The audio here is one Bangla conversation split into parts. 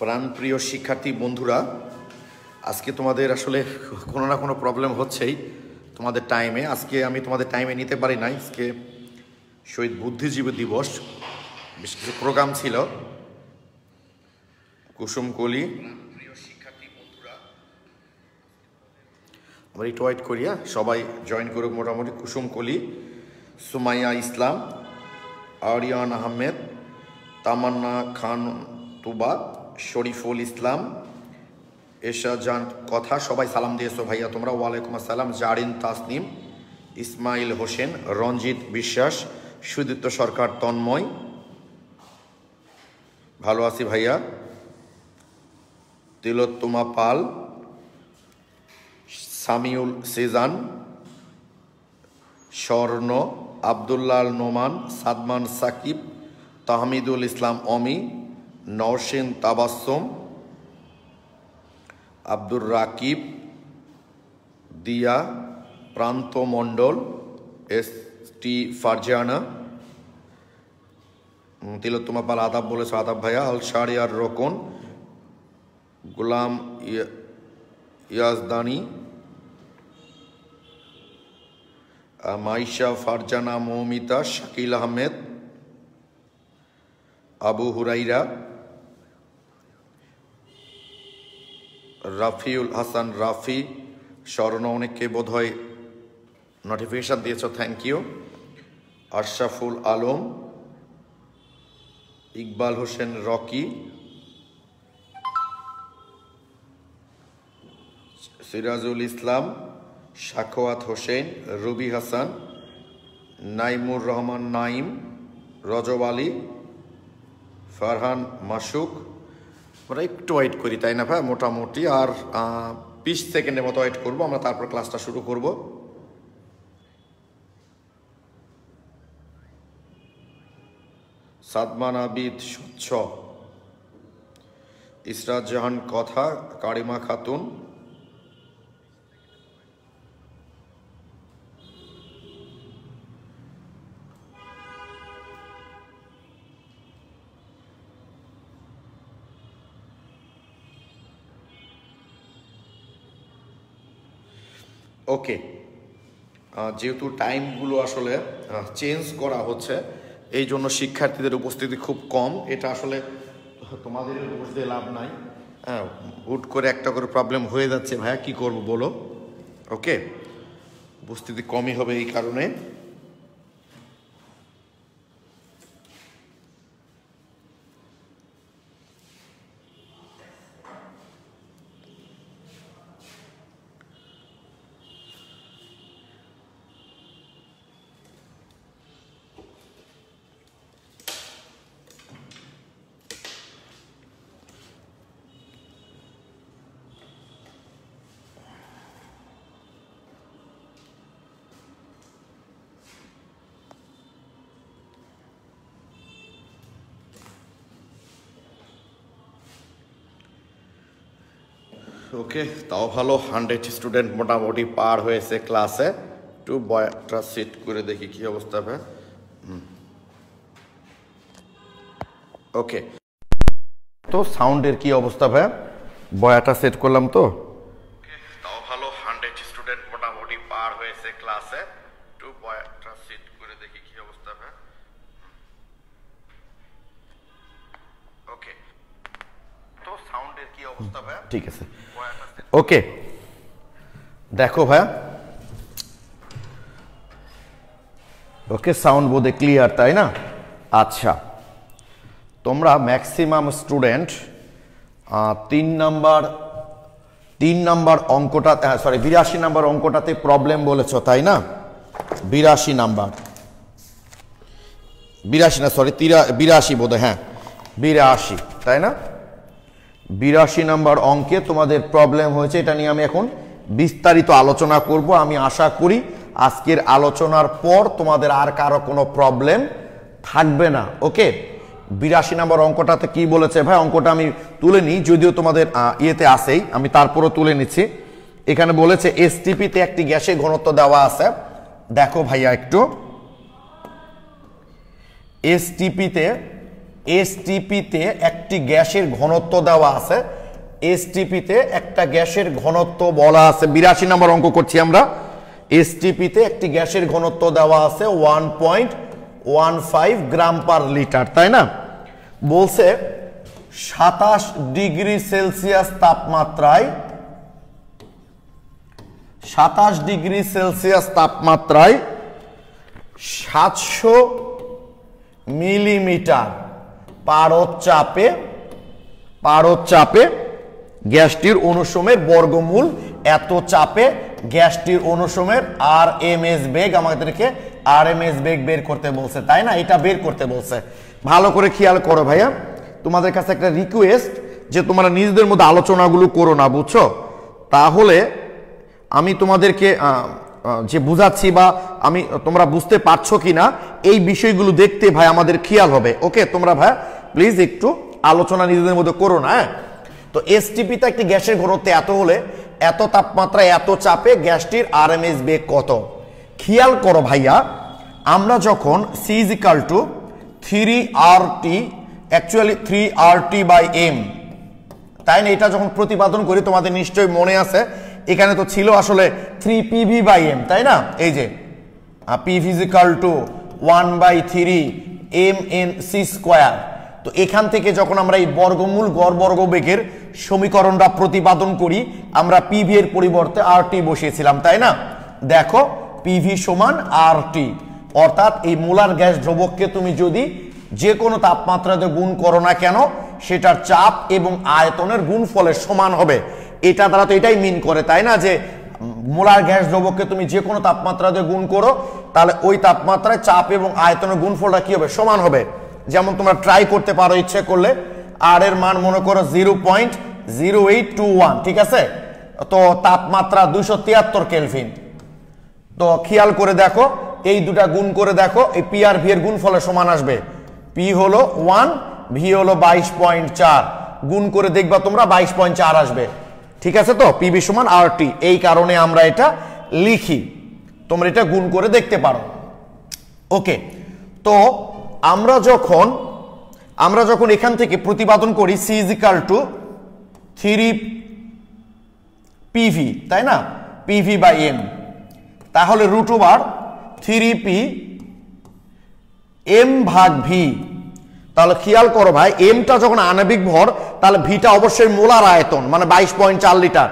প্রাণপ্রিয় শিক্ষার্থী বন্ধুরা, আজকে তোমাদের আসলে কোনো না কোনো প্রবলেম হচ্ছেই তোমাদের টাইমে। আজকে আমি তোমাদের টাইমে নিতে পারি নাই। আজকে শহীদ বুদ্ধিজীবী দিবস, বেশ কিছু প্রোগ্রাম ছিল। কুসুমকলি, প্রিয় শিক্ষার্থী বন্ধুরা, আমরা একটু ওয়েট করি, সবাই জয়েন করুক। মোটামুটি কুসুমকলি, সুমাইয়া ইসলাম, আরিয়ান আহমেদ, তামান্না খান তুবা, শরীফুল ইসলাম, এশাজান কথা, সবাই সালাম দিয়েছো ভাইয়া তোমরা। ওয়ালাইকুম আসসালাম। জারিন তাসনিম, ইসমাইল হোসেন, রঞ্জিত বিশ্বাস, সুদীপ্ত সরকার, তন্ময়, ভালো আছি ভাইয়া। তিলোত্তমা পাল, সামিউল সিজান, স্বর্ণ, আবদুল্লাহ নোমান, সাদমান সাকিব, তাহমিদুল ইসলাম অমি, নওশিন তাবাসসুম, আব্দুর রাকিব, দিয়া, প্রান্ত মণ্ডল, এস টি ফারজানা, তিলোত্তমা পাল আদাব বলেছে, আদাব ভাইয়া। আল শারিয়ার রোকন, গোলাম ইয়াজদানি, মাইশা ফারজানা, মৌমিতা, শাকিল আহমেদ, আবু হুরাইরা, রাফিউল হাসান রাফি, স্বর্ণ, অনেককে বোধহয় নোটিফিকেশান দিয়েছ, থ্যাংক ইউ। আশরাফুল আলম, ইকবাল হোসেন রকি, সিরাজুল ইসলাম, সাখওয়াত হোসেন, রবি হাসান, নাইমুর রহমান নাইম, রজব আলী, ফারহান মাসুক। আমরা একটু ওয়েট করি, তাই না ভাই? মোটামুটি আর 20 সেকেন্ডের মতো ওয়েট করবো, আমরা তারপর ক্লাসটা শুরু করব। সাদমান আবিদ স্বচ্ছ, ইসরাত জাহান কথা, কারিমা খাতুন, ওকে। যেহেতু টাইমগুলো আসলে চেঞ্জ করা হচ্ছে, এই জন্য শিক্ষার্থীদের উপস্থিতি খুব কম। এটা আসলে তোমাদের বুঝতে লাভ নাই। হুট করে একটা করে প্রবলেম হয়ে যাচ্ছে ভাইয়া, কি করব বলো? ওকে, উপস্থিতি কমই হবে এই কারণে। ওকে, তাও ভালো, 100 স্টুডেন্ট মোটামুটি পার হয়েছে ক্লাসে। একটু বয়াটা সেট করে দেখি কি অবস্থা হবে। ওকে, তো সাউন্ডের কি অবস্থা ভাই? বয়াটা সেট করলাম তো। তাও ভালো, 100 স্টুডেন্ট মোটামুটি পার হয়েছে ক্লাসে। একটু বয়াটা সেট করে দেখি কি অবস্থা ভাই। ওকে, তো সাউন্ডের কি অবস্থা ভাই? ঠিক আছে, ওকে। দেখো ভাইয়া, ওকে, সাউন্ড বোধহয় ক্লিয়ার, তাই না? আচ্ছা, তোমরা ম্যাক্সিমাম স্টুডেন্ট 3 নাম্বার অঙ্কটা, সরি 82 নাম্বার অঙ্কটাতে প্রবলেম বলেছ, তাই না? 82 নাম্বার, 82 না, সরি 82 বোধহয়, হ্যাঁ 82, তাই না? 82 নাম্বার অঙ্কে তোমাদের প্রবলেম হয়েছে। এটা নিয়ে আমি এখন বিস্তারিত আলোচনা করব। আমি আশা করি আজকের আলোচনার পর তোমাদের আর কারো কোনো প্রবলেম থাকবে না। ওকে, 82 নাম্বার অঙ্কটাতে কি বলেছে ভাই? অঙ্কটা আমি তুলে নিই, যদিও তোমাদের ইয়েতে আসেই, আমি তারপরও তুলে নিচ্ছি। এখানে বলেছে এসটিপিতে একটি গ্যাসের ঘনত্ব দেওয়া আছে। দেখো ভাইয়া, একটু এসটিপিতে এসটিপিতে একটি গ্যাসের ঘনত্ব দেওয়া আছে, এসটিপিতে একটা গ্যাসের ঘনত্ব বলা আছে, 82 নম্বর অঙ্ক করছি আমরা। এসটিপিতে একটি গ্যাসের ঘনত্ব দেওয়া আছে 1.15 গ্রাম পার লিটার, তাই না? বলছে 27 ডিগ্রি সেলসিয়াস তাপমাত্রায়, 27 ডিগ্রি সেলসিয়াস তাপমাত্রায় 700 মিলিমিটার পারদ চাপে গ্যাসটির অনুসমের বর্গমূল, এত চাপে গ্যাসটির অনুসমের আরএমএস বেগ, আমাদেরকে আরএমএস বেগ বের করতে বলছে, তাই না? এটা বের করতে বলছে। ভালো করে খেয়াল করো ভাইয়া, তোমাদের কাছে একটা রিকোয়েস্ট যে তোমরা নিজেদের মধ্যে আলোচনাগুলো করো না, বুঝছো? তাহলে আমি তোমাদেরকে যে বুঝাচ্ছি বা তোমরা বুঝতে পারছো কিনা এই বিষয়গুলো দেখতে ভাই আমাদের খেয়াল হবে। ওকে, তোমরা ভাই প্লিজ একটু আলোচনা নিজেদের মধ্যে করো না। তো এসটিপিতে একটি গ্যাসের ঘনত্ব এত হলে, এত তাপমাত্রায় এত চাপে গ্যাসটির আরএমএস বেগ কত? খেয়াল করো ভাইয়া, আমরা যখন C = 3RT, অ্যাকচুয়ালি 3RT/m, তাই না? এটা যখন প্রতিপাদন করি তোমাদের নিশ্চয়ই মনে আছে, এখানে তো ছিল আসলে 3PV/m, তাই না? এই যে PV = 1/3 mnc²। তো এখান থেকে যখন আমরা এই বর্গমূল গড় বর্গবেগের সমীকরণটা প্রতিপাদন করি, আমরা PV এর পরিবর্তে RT বসিয়েছিলাম, তাই না? দেখো PV = RT, অর্থাৎ এই মোলার গ্যাস দ্রবককে তুমি যদি যে কোনো তাপমাত্রাতে গুণ করো না কেন, সেটার চাপ এবং আয়তনের গুণফলের সমান হবে। এটা দ্বারা তো এটাই মিন করে, তাই না, যে মোলার গ্যাস দ্রবককে তুমি যে কোনো তাপমাত্রাতে গুণ করো, তাহলে ওই তাপমাত্রায় চাপ এবং আয়তনের গুণফলটা কি হবে? সমান হবে। যেমন তোমরা ট্রাই করতে পারো ইচ্ছে করলে, আর এর মান মনে করো 0.0821, ঠিক আছে? তো তাপমাত্রা 273 কেলভিন। তো খেয়াল করে দেখো, এই দুটা গুণ করে দেখো, এই পি আর ভি এর গুণফলের সমান আসবে। পি হলো 1, ভি হলো 22.4, গুণ করে দেখবা তোমরা 22.4 আসবে, ঠিক আছে? তো পিভি = RT, এই কারণে আমরা এটা লিখি, তোমরা এটা গুণ করে দেখতে পারো। ওকে, তো আমরা যখন এখান থেকে প্রতিপাদন করি C = 3PV, তাই না? PV/m, তাহলে √3P m/v। তাহলে খেয়াল করো ভাই, এমটা যখন আণবিক ভর, তাহলে ভিটা অবশ্যই মোলার আয়তন, মানে 22.4 লিটার।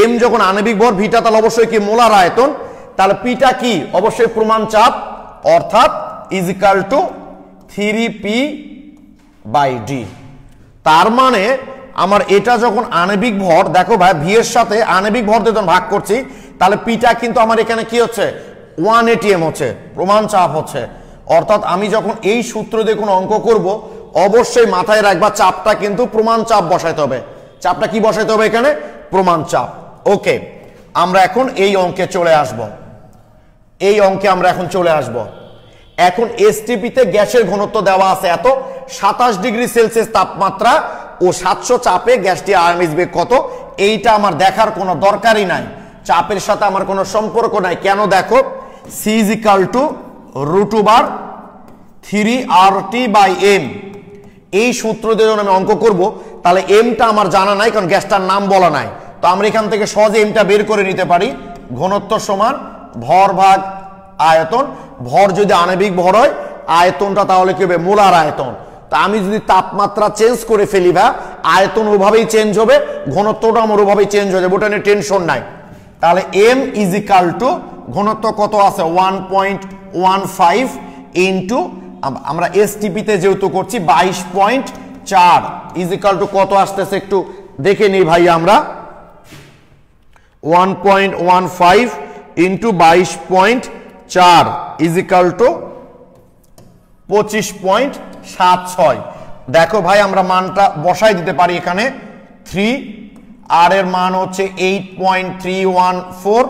এম যখন আণবিক ভর, ভিটা তাহলে অবশ্যই কি? মোলার আয়তন। তাহলে পিটা কি? অবশ্যই প্রমাণ চাপ, অর্থাৎ = 3P/d। তার মানে আমার এটা যখন আণবিক ভর, দেখো ভাই ভি এর সাথে আণবিক ভর যখন ভাগ করছি, তাহলে পিটা কিন্তু আমার এখানে কি হচ্ছে? 1 atm হচ্ছে, প্রমাণ চাপ হচ্ছে। অর্থাৎ আমি যখন এই সূত্র দিয়ে কোনো অঙ্ক করব, অবশ্যই মাথায় রাখবা চাপটা কিন্তু প্রমাণ চাপ বসাইতে হবে। চাপটা কি বসাইতে হবে এখানে? প্রমাণ চাপ। ওকে, আমরা এখন এই অঙ্কে চলে আসব। এখন এসটিপিতে গ্যাসের ঘনত্ব দেওয়া আছে এত, 27 ডিগ্রি সেলসিয়াস তাপমাত্রা ও 700 চাপে গ্যাসটি আরএমএস বেগ কত? এইটা আমার দেখার কোনো দরকারই নাই, চাপের সাথে আমার কোনো সম্পর্ক নাই। কেন? দেখো C = √3RT/m, এই সূত্র দিয়ে যখন আমি অঙ্ক করব, তাহলে এমটা আমার জানা নাই, কারণ গ্যাসটার নাম বলা নাই। তো আমরা এখান থেকে সহজে এমটা বের করে নিতে পারি। ঘনত্ব সমান ভর ভাগ আয়তন। ভর যদি আণবিক ভর হয়, আয়তনটা তাহলে কি হবে? মোলার আয়তন। তা আমি যদি তাপমাত্রা চেঞ্জ করে ফেলি বা আয়তন ওভাবেই চেঞ্জ হবে, ঘনত্বটা আমার ওভাবেই চেঞ্জ হয়ে যাবে, ওটা নিয়ে টেনশন নাই। তাহলে m = ঘনত্ব কত আছে? 1.15 ইন্টু, আমরা এসটিপিতে যেহেতু করছি 22.4, = কত আসতেছে একটু দেখে নিই ভাই আমরা। 1.15 ইন্টু 22.4 = 25.76। দেখো ভাই, আমরা মানটা বসাই দিতে পারি এখানে। 3 আর এর মান হচ্ছে 8.314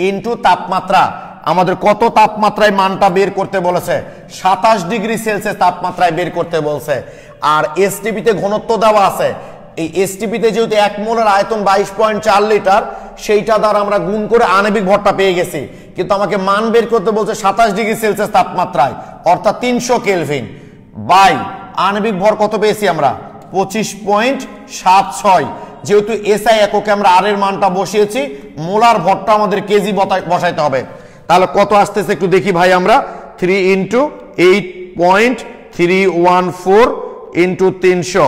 ইন্টু তাপমাত্রা। আমাদের কত তাপমাত্রায় মানটা বের করতে বলেছে? 27 ডিগ্রি সেলসিয়াস তাপমাত্রায় বের করতে বলছে। আর এসটিপিতে ঘনত্ব দেওয়া আছে, এই এসটিপিতে যেহেতু 1 মোলের আয়তন 22.4 লিটার, সেইটা দ্বারা আমরা গুণ করে আণবিক ভরটা পেয়ে গেছি। কিন্তু আমাকে মান বের করতে বলছে 27 ডিগ্রি সেলসিয়াস তাপমাত্রায়, অর্থাৎ 300 কেলভিন বাই আণবিক ভর কত পেয়েছি আমরা 25.76 যেহেতু এসআই এককে আমরা আর এর মানটা বসিয়েছি মোলার ভরটা আমাদের কেজি বসাইতে হবে তাহলে কত আসতেছে একটু দেখি ভাই আমরা 3 × 8.314 × 300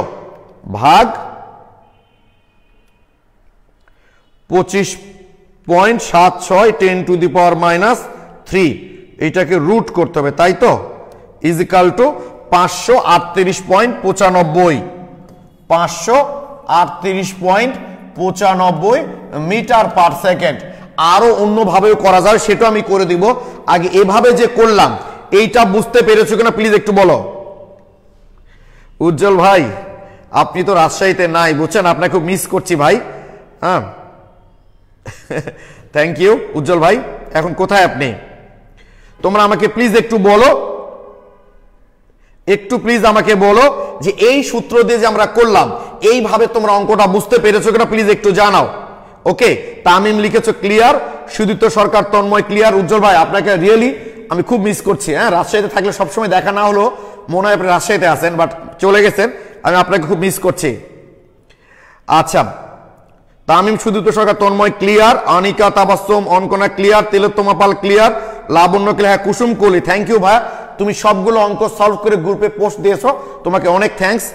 ভাগ 25.76 10⁻³ এইটাকে রুট করতে হবে তাই তো equal to 538.95 538.95 metre per second আরো অন্যভাবেও করা যায় সেটা আমি করে দিব আগে এভাবে যে করলাম এইটা বুঝতে পেরেছো কিনা প্লিজ একটু বলো উজ্জ্বল ভাই আপনি তো রাজশাহীতে নাই বুঝছেন আপনাকে খুব মিস করছি ভাই হ্যাঁ থ্যাংক ইউ উজ্জ্বল ভাই এখন কোথায় আপনি তোমরা আমাকে প্লিজ একটু বলো যে এই সূত্র দিয়ে যে আমরা করলাম এইভাবে তোমরা অঙ্কটা বুঝতে পেরেছো কিনা প্লিজ একটু জানাও ওকে তামিম লিখেছো ক্লিয়ার সুদীপ্ত সরকার তন্ময় ক্লিয়ার উজ্জ্বল ভাই আপনাকে রিয়েলি আমি খুব মিস করছি হ্যাঁ রাজশাহীতে থাকলে সবসময় দেখা না হলো মনে হয় আপনি রাজশাহীতে আছেন বাট চলে গেছেন আমি আপনাকে খুব মিস করছি আচ্ছা তামিম সুদীপ্ত সরকার তন্ময় ক্লিয়ার অনিকা তাবাসসুম অঙ্কনা ক্লিয়ার তিলোত্তমা পাল ক্লিয়ার লাবণ্য ক্লিয়ার হ্যাঁ কুসুম কোহলি থ্যাংক ইউ ভাই তুমি সবগুলো অঙ্ক সলভ করে গ্রুপে পোস্ট দিয়েছো তোমাকে অনেক থ্যাঙ্কস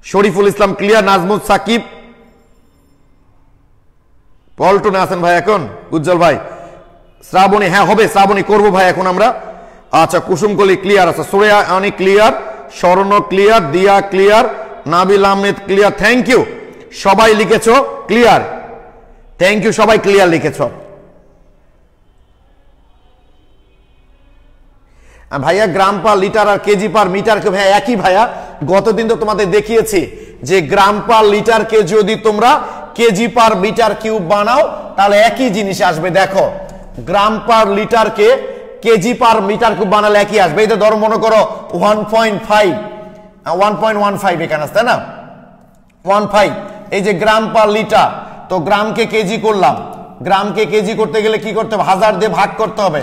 শরীফুল ইসলাম ক্লিয়ার নাজমুল সাকিব পল্টনে আছেন ভাই এখন উজ্জ্বল ভাই শ্রাবণী হ্যাঁ হবে শ্রাবণী করবো ভাই এখন আমরা আচ্ছা কুসুম কোহলি ক্লিয়ার আছে সুরেয়া আনি clear Swarna clear Diya clear Nabil Ahmed clear thank you সবাই লিখেছো ক্লিয়ার থ্যাংক ইউ সবাই ক্লিয়ার লিখেছো ভাইয়া গ্রাম পার লিটার আর কেজি পার মিটার কে ভাইয়া একই ভাইয়া গতদিন তো তোমাদের দেখিয়েছি যে গ্রাম পার লিটার কে যদি তোমরা কেজি পার মিটার কিউব বানাও তাহলে একই জিনিস আসবে দেখো গ্রাম পার লিটার কে কেজি পার মিটার কিউব বানালে একই আসবে এই তো ধরো মনে করো 1.15 এখানে আসছে না 1.5 এই যে গ্রাম পার লিটার তো গ্রামকে কেজি করলাম গ্রামকে কেজি করতে গেলে কি করতে হবে 1000 দিয়ে ভাগ করতে হবে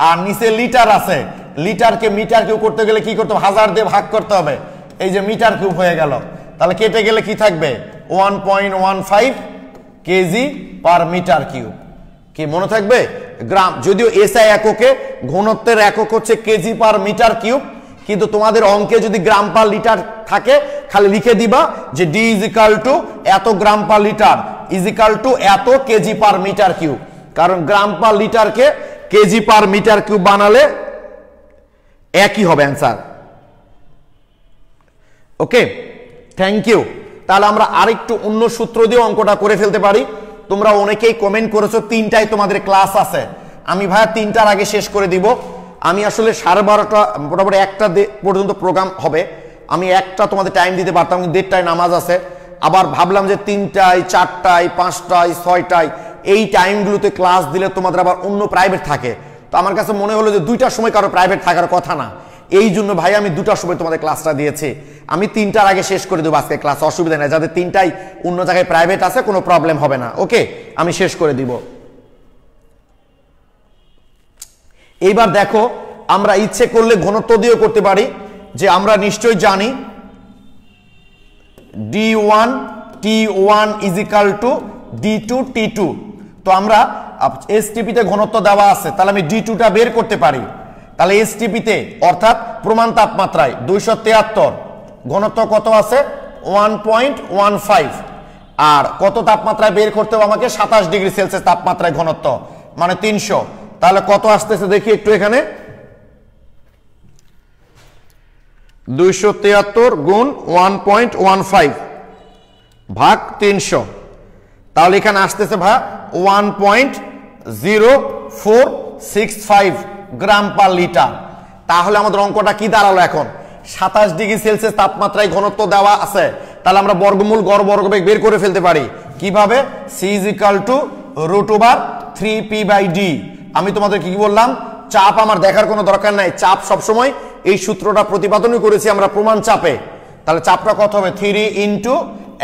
আর নিচে লিটার আছে লিটারকে মিটার কিউব করতে গেলে কি করতে হবে 1000 দিয়ে ভাগ করতে হবে এই যে মিটার কিউব হয়ে গেল তাহলে কেটে গেলে কি থাকবে 1.15 কেজি পার মিটার কিউব কি মনে থাকবে গ্রাম যদিও এসআই এককে ঘনত্বের একক হচ্ছে কেজি পার মিটার কিউব কিন্তু তোমাদের অঙ্কে যদি গ্রাম পার লিটার থাকে খালি লিখে দিবা যে ডি ইজিক্যাল টু এত গ্রাম পার লিটার ইজিক্যাল টু এত কেজি পার মিটার কিউব কারণ গ্রাম পার লিটারকে কেজি পার মিটার কিউব বানালে একই হবে অ্যান্সার ওকে থ্যাংক ইউ তাহলে আমরা আরেকটু অন্য সূত্র দিয়ে অঙ্কটা করে ফেলতে পারি তোমরা অনেকেই কমেন্ট করেছো তিনটায় তোমাদের ক্লাস আছে আমি ভাইয়া তিনটার আগে শেষ করে দিব আমি আসলে 12:30 মোটামুটি 1টা পর্যন্ত প্রোগ্রাম হবে আমি 1টা তোমাদের টাইম দিতে পারতাম কিন্তু 1:30টায় নামাজ আছে আবার ভাবলাম যে 3টায় 4টায় 5টায় 6টায় এই টাইমগুলোতে ক্লাস দিলে তোমাদের আবার অন্য প্রাইভেট থাকে তো আমার কাছে মনে হলো যে 2টার সময় কারো প্রাইভেট থাকার কথা না এই জন্য ভাই আমি 2টার সময় তোমাদের ক্লাসটা দিয়েছি আমি 3টার আগে শেষ করে দেবো আজকে ক্লাস অসুবিধা নেই যাদের 3টায় অন্য জায়গায় প্রাইভেট আছে কোনো প্রবলেম হবে না ওকে আমি শেষ করে দিব এইবার দেখো আমরা ইচ্ছে করলে ঘনত্ব দিয়েও করতে পারি যে আমরা নিশ্চয়ই জানি d1 t1 is equal two d2 t2 তো আমরা এসটিপি তে ঘনত্ব দেওয়া আছে তাহলে আমি d2 টা বের করতে পারি তাহলে এসটিপি তে অর্থাৎ প্রমাণ তাপমাত্রায় 273 ঘনত্ব কত আছে 1.15 আর কত তাপমাত্রায় বের করতে হবে আমাকে 27 ডিগ্রি সেলসিয়াস তাপমাত্রায় ঘনত্ব মানে 300 তাহলে কত আসতেছে দেখি একটু এখানে 273 গুণ 1.15 ভাগ 300 তাহলে এখানে আসতেছে ভাই 1.0465 গ্রাম পার লিটার তাহলে আমাদের অঙ্কটা কি দাঁড়ালো এখন 27 ডিগ্রি সেলসিয়াস তাপমাত্রায় ঘনত্ব দেওয়া আছে তাহলে আমরা বর্গমূল গড় বর্গবেগ বের করে ফেলতে পারি কিভাবে c √3p/d আমি তোমাদের কি বললাম চাপ আমার দেখার কোনো দরকার নাই চাপ সব সময় এই সূত্রটা প্রতিপাদনই করেছি আমরা প্রমাণ চাপে তাহলে চাপটা কত হবে 3 *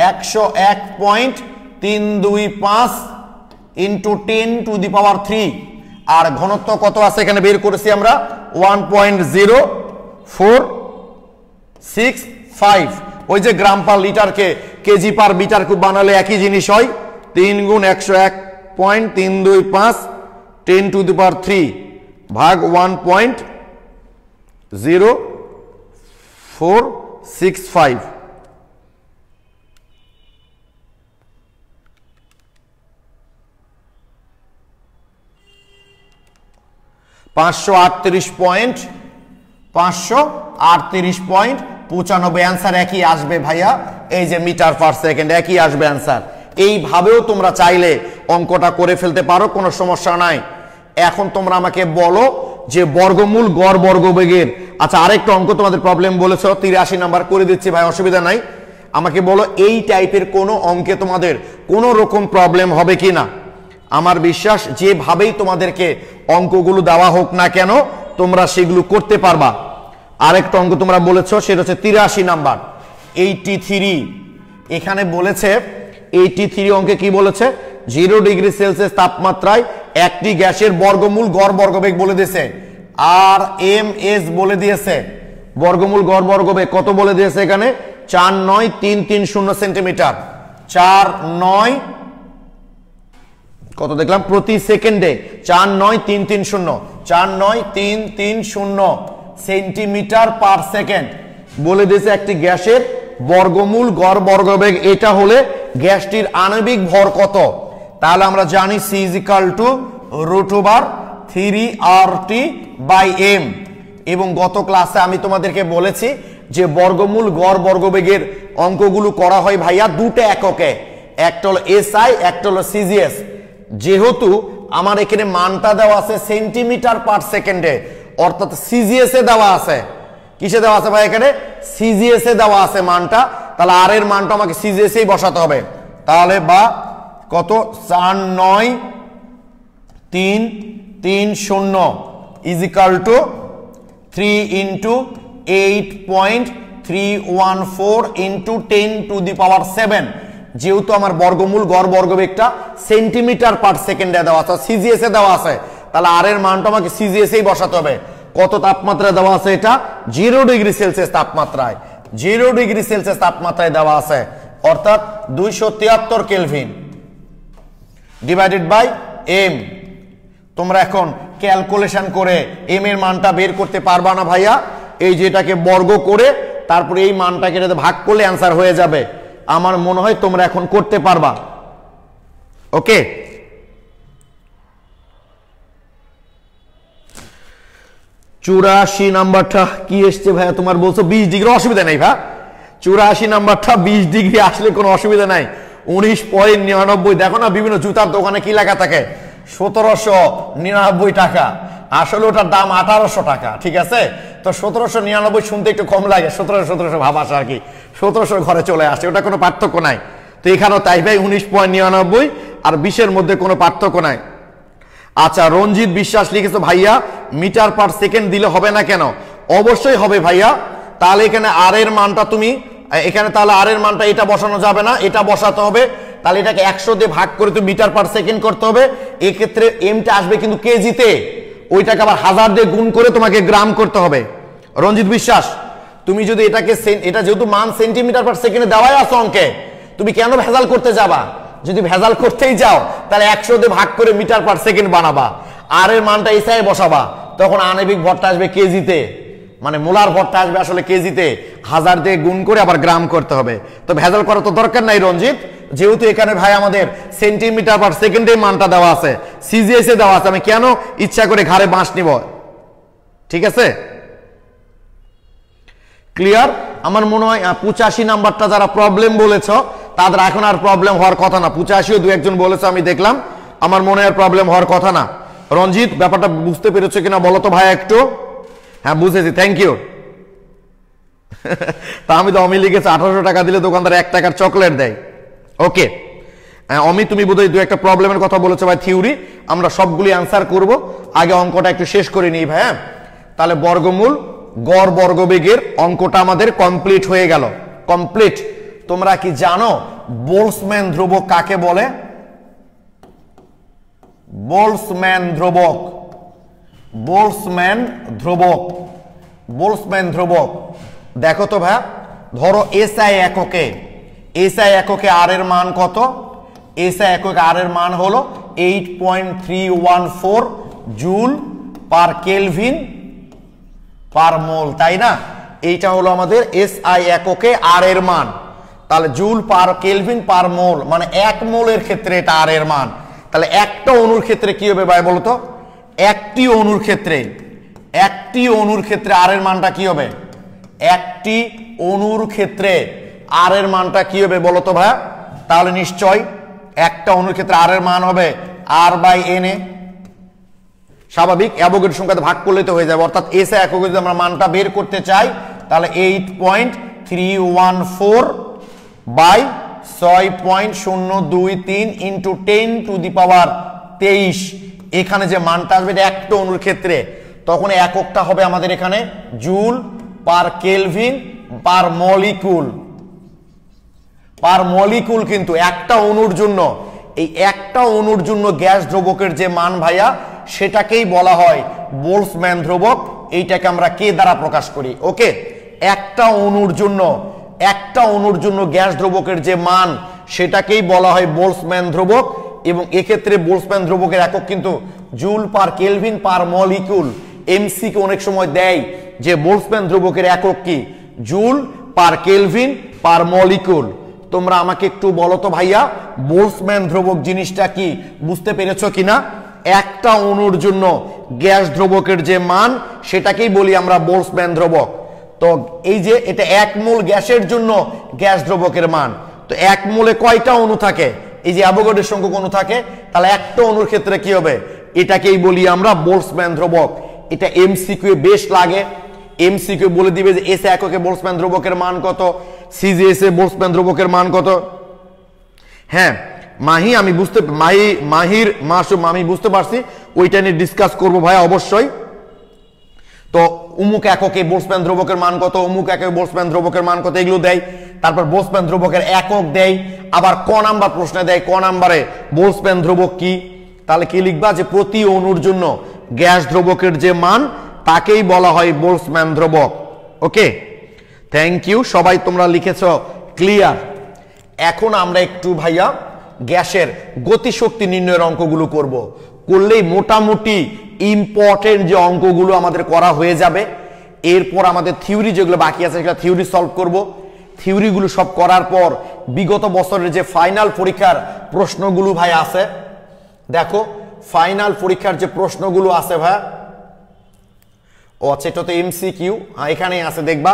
101.325 * 10⁻³ আর ঘনত্ব কত আছে এখানে বের করেছি আমরা 1.04 6.5 ওই যে গ্রাম পার লিটারকে কেজি পার মিটার কিউব বানালে একই জিনিস হয় 3 গুণ 101.325 10 টু দি পাওয়ার 3 ভাগ 1.0465 538.95 অ্যান্সার একই আসবে ভাইয়া এই যে মিটার পার সেকেন্ড একই আসবে অ্যান্সার এইভাবেও তোমরা চাইলে অঙ্কটা করে ফেলতে পারো কোনো সমস্যা নাই এখন তোমরা আমাকে বলো যে বর্গমূল গড় বর্গবেগের আচ্ছা আরেকটা অঙ্ক তোমাদের প্রবলেম বলেছো 83 নাম্বার করে দিচ্ছি ভাই অসুবিধা নাই আমাকে বলো এই টাইপের কোনো অঙ্কে তোমাদের কোনো রকম প্রবলেম হবে কিনা আমার বিশ্বাস যেভাবেই তোমাদেরকে অঙ্কগুলো দেওয়া হোক না কেন তোমরা সেগুলো করতে পারবা আরেকটা অঙ্ক তোমরা বলেছো সেটা হচ্ছে 83 নাম্বার 83 এখানে বলেছে 83 অঙ্কে কি বলেছে 0 ডিগ্রি সেলসিয়াস তাপমাত্রায় একটি গ্যাসের বর্গমূল গড় বর্গবেগ বলে দিয়েছে আর এম এস বলে দিয়েছে বর্গমূল গড় বর্গবেগ কত বলে দিয়েছে এখানে 49330 সেন্টিমিটার 49 কত দেখলাম প্রতি সেকেন্ডে 49330 সেন্টিমিটার পার সেকেন্ড বলে দিয়েছে একটি গ্যাসের বর্গমূল গড় বর্গবেগ এটা হলে গ্যাসটির আণবিক ভর কত তাহলে আমরা জানি C √3RT/m এবং গত ক্লাসে আমি তোমাদেরকে বলেছি যে বর্গমূল গড় বর্গবেগের অঙ্কগুলো করা হয় ভাইয়া দুটো এককে একটা হলো SI একটা হলো CGS যেহেতু আমার এখানে মানটা দেওয়া আছে সেন্টিমিটার পার সেকেন্ডে অর্থাৎ CGS এ দেওয়া আছে কিসে দেওয়া আছে ভাই এখানে CGS এ দেওয়া আছে মানটা তাহলে আর এর মানটা আমাকে CGS এই বসাতে হবে তাহলে বা কত 49330 is equal to 3 into 8.314 into 10 to the power 7 যেহেতু আমার বর্গমূল গড় বর্গবেগটা সেন্টিমিটার পার সেকেন্ডে দেওয়া আছে CGS এ দেওয়া আছে তাহলে আর এর মানটা আমাকে CGS এই বসাতে হবে কত তাপমাত্রায় দেওয়া আছে এটা 0 ডিগ্রি সেলসিয়াস তাপমাত্রায় 0 ডিগ্রি সেলসিয়াস তাপমাত্রায় দেওয়া আছে অর্থাৎ 273 কেলভিন ডিভাইডেড বাই m তোমরা এখন ক্যালকুলেশন করে m এর মানটা বের করতে পারবা না ভাইয়া এই যেটাকে বর্গ করে তারপর এই মানটাকে এটাতে ভাগ করলে অ্যান্সার হয়ে যাবে আমার মনে হয় তোমরা এখন করতে পারবা ওকে 84 নাম্বারটা কি এসছে ভাইয়া তোমার বলছো 20 ডিগ্রি অসুবিধা নাই ভাই 84 নাম্বারটা 20 ডিগ্রি আসলে কোনো অসুবিধা নাই 19.99 দেখো না বিভিন্ন জুতার দোকানে কি লেখা থাকে 1799 টাকা আসলে ওটার দাম 1800 টাকা ঠিক আছে তো 1799 শুনতে একটু কম লাগে 1700 ভাব আসে আর কি 1700 ঘরে চলে আসে ওটা কোনো পার্থক্য নাই তো এখানেও তাই ভাই 19.99 আর 20 এর মধ্যে কোনো পার্থক্য নাই আচ্ছা রঞ্জিত বিশ্বাস লিখেছো ভাইয়া মিটার পার সেকেন্ড দিলে হবে না কেন অবশ্যই হবে ভাইয়া তাহলে এখানে আর এর মানটা তুমি এখানে তাহলে আর এর মানটা এটা বসানো যাবে না এটা বসাতে হবে তাহলে এটাকে 100 দিয়ে ভাগ করে তুমি মিটার পার সেকেন্ড করতে হবে এই ক্ষেত্রে এমটা আসবে কিন্তু কেজিতে ওইটাকে আবার হাজার দিয়ে গুণ করে তোমাকে গ্রাম করতে হবে রঞ্জিত বিশ্বাস তুমি যদি এটাকে এটা যেহেতু মান সেন্টিমিটার পার সেকেন্ডে দেওয়াই আছে অঙ্কে তুমি কেন ভেজাল করতে যাবা যদি ভেজাল করতেই যাও তাহলে 100 দিয়ে ভাগ করে মিটার পার সেকেন্ড বানাবা আর এর মানটা এসআই বসাবা তখন আণবিক ভরটা আসবে কেজিতে মানে মোলার ভরটা আসবে আসলে কেজিতে হাজার দিয়ে গুণ করে আবার গ্রাম করতে হবে তো ভেজাল করা তো দরকার নাই রঞ্জিত যেহেতু এখানে ভাই আমাদের সেন্টিমিটার পার সেকেন্ডে মানটা দেওয়া আছে CGS এ দেওয়া আছে আমি কেন ইচ্ছা করে ঘাড়ে বাঁশ নিব ঠিক আছে ক্লিয়ার আমার মনে হয় 85 নাম্বারটা যারা প্রবলেম বলেছো তাদের এখন আর প্রবলেম হওয়ার কথা না 85 ও দু একজন বলেছে আমি দেখলাম আমার মনে হয় প্রবলেম হওয়ার কথা না রঞ্জিত ব্যাপারটা বুঝতে পেরেছো কিনা বলো তো ভাই একটু হ্যাঁ বুঝেছি থ্যাংক ইউ তা আমি তো অমি লিখেছি 1800 টাকা দিলে দোকানদার 1 টাকার চকলেট দেয় ওকে অমি তুমি বোধহয় দু একটা প্রবলেমের কথা বলেছো ভাই থিওরি আমরা সবগুলি অ্যান্সার করব আগে অঙ্কটা একটু শেষ করে নিই ভাই তাহলে বর্গমূল গড় বর্গবেগের অঙ্কটা আমাদের কমপ্লিট হয়ে গেল কমপ্লিট তোমরা কি জানো বোল্টজম্যান ধ্রুবক কাকে বলে বোল্টজম্যান ধ্রুবক বোল্টজম্যান ধ্রুবক দেখো তো ভাইয়া, ধরো এসআই এককে আর এর মান কত? এসআই এককে আর এর মান হলো 8.314 জুল পার কেলভিন পার মোল, তাই না? এইটা হলো আমাদের এসআই এককে আর এর মান। তাহলে জুল পার কেলভিন পার মোল মানে 1 মোলের ক্ষেত্রে এটা আর এর মান। তাহলে একটা অণুর ক্ষেত্রে কি হবে ভাই বলতো? একটি অণুর ক্ষেত্রে আর এর মানটা কি হবে? একটি অণুর ক্ষেত্রে আর এর মানটা কি হবে বলতো ভাই? তাহলে নিশ্চয় একটা অণুর ক্ষেত্রে আর এর মান হবে R/Na। স্বাভাবিক, অ্যাভোগাড্রো সংখ্যাতে ভাগ করলে তো হয়ে যাবে। অর্থাৎ এসআই এককে যদি আমরা মানটা বের করতে চাই তাহলে 8.314 বাই 6.023 ইন্টু 10⁻23, এখানে যে মানটা আসবে এটা একটা অণুর ক্ষেত্রে, তখন এককটা হবে আমাদের এখানে joule per kelvin per molecule. কিন্তু একটা অণুর জন্য, এই একটা অণুর জন্য গ্যাস দ্রবকের যে মান ভাইয়া সেটাকেই বলা হয় বোলসম্যান ধ্রুবক। এইটাকে আমরা কে দ্বারা প্রকাশ করি? ওকে, একটা অণুর জন্য গ্যাস দ্রবকের যে মান সেটাকেই বলা হয় বোলসম্যান ধ্রুবক। এবং এক্ষেত্রে বোলসম্যান ধ্রুবকের একক কিন্তু joule per kelvin per molecule. MCQ অনেক সময় দেয় যে বোলসম্যান ধ্রুবকের একক কি? Joule per kelvin per molecule. তোমরা আমাকে একটু বলো তো ভাইয়া, বোলসম্যান ধ্রুবক জিনিসটা কি? বুঝতে পেরেছো কিনা? একটা অণুর জন্য গ্যাস দ্রবকের যে মান সেটাকেই বলি আমরা বোলসম্যান ধ্রুবক। তো এই যে এটা 1 মোল গ্যাসের জন্য গ্যাস দ্রবকের মান, তো 1 মোলে কয়টা অণু থাকে? এই যে অ্যাভোগাড্রো সংখ্যক অণু থাকে, তাহলে একটা অণুর ক্ষেত্রে কি হবে? এটাকেই বলি আমরা বোলসম্যান ধ্রুবক। এটা এমসিকিউ বেশ লাগে, এমসিকিউ বলে দিবে যে এসআই এককে বোলসম্যান ধ্রুবকের মান কত, সিজিএস এ বোলসম্যান ধ্রুবকের মান কত। হ্যাঁ মাহি, আমি বুঝতে পারছি, ওইটা নিয়ে ডিসকাস করবো ভাই অবশ্যই। তো অমুক এককে বোলসম্যান ধ্রুবকের মান কত, অমুক এককে বোলসম্যান ধ্রুবকের মান কত, এগুলো দেয়। তারপর বোলসম্যান ধ্রুবকের একক দেয়। আবার ক নাম্বার প্রশ্নে দেয়, ক নাম্বারে বোলসম্যান ধ্রুবক কি? তাহলে কি লিখবা? যে প্রতি অণুর জন্য গ্যাস দ্রবকের যে মান তাকেই বলা হয় বোলসম্যান ধ্রুবক। ওকে, থ্যাংক ইউ, সবাই তোমরা লিখেছ ক্লিয়ার। এখন আমরা একটু ভাইয়া গ্যাসের গতিশক্তি নির্ণয়ের অঙ্কগুলো করলেই মোটামুটি ইম্পর্টেন্ট যে অঙ্কগুলো আমাদের করা হয়ে যাবে। এরপর আমাদের থিওরি যেগুলো বাকি আছে সেগুলো থিওরি সলভ করব। থিওরিগুলো সব করার পর বিগত বছরের যে ফাইনাল পরীক্ষার প্রশ্নগুলো ভাই আছে, দেখো ফাইনাল পরীক্ষার যে প্রশ্নগুলো আছে ভাই, ও আচ্ছা এটা তো এমসিকিউ, এখানেই আছে দেখবা।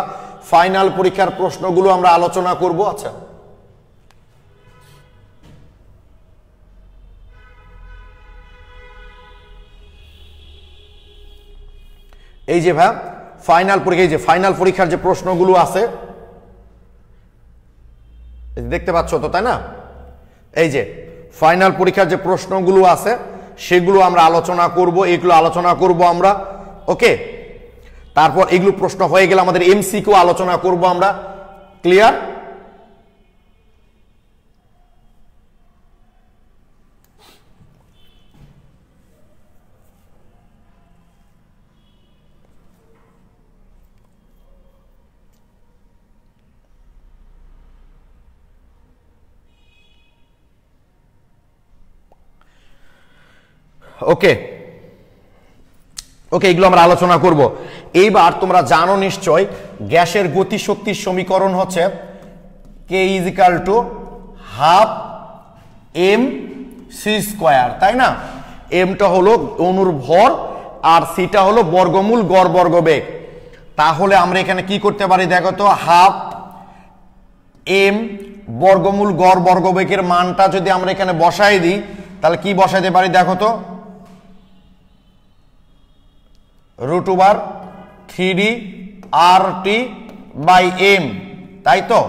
ফাইনাল পরীক্ষার প্রশ্নগুলো আমরা আলোচনা করব। আচ্ছা এই যে ভাই ফাইনাল পরীক্ষা, এই যে ফাইনাল পরীক্ষার যে প্রশ্নগুলো আছে দেখতে পাচ্ছ তো, তাই না? এই যে ফাইনাল পরীক্ষার যে প্রশ্নগুলো আছে সেগুলো আমরা আলোচনা করব, এগুলো আলোচনা করব আমরা। ওকে, তারপর এগুলো প্রশ্ন হয়ে গেলে আমাদের এমসিকিউ আলোচনা করব আমরা। ক্লিয়ার? ওকে ওকে, এগুলো আমরা আলোচনা করব। এইবার তোমরা জানো নিশ্চয় গ্যাসের গতিশক্তির সমীকরণ হচ্ছে K = ½ mc², তাই না? এমটা হলো অণুর ভর আর সিটা হলো বর্গমূল গড় বর্গবেগ। তাহলে আমরা এখানে কি করতে পারি দেখো তো, ½ m বর্গমূল গড় বর্গবেগের মানটা যদি আমরা এখানে বসাই দিই তাহলে কি বসাইতে পারি দেখো তো, √3r/m, তাই তো,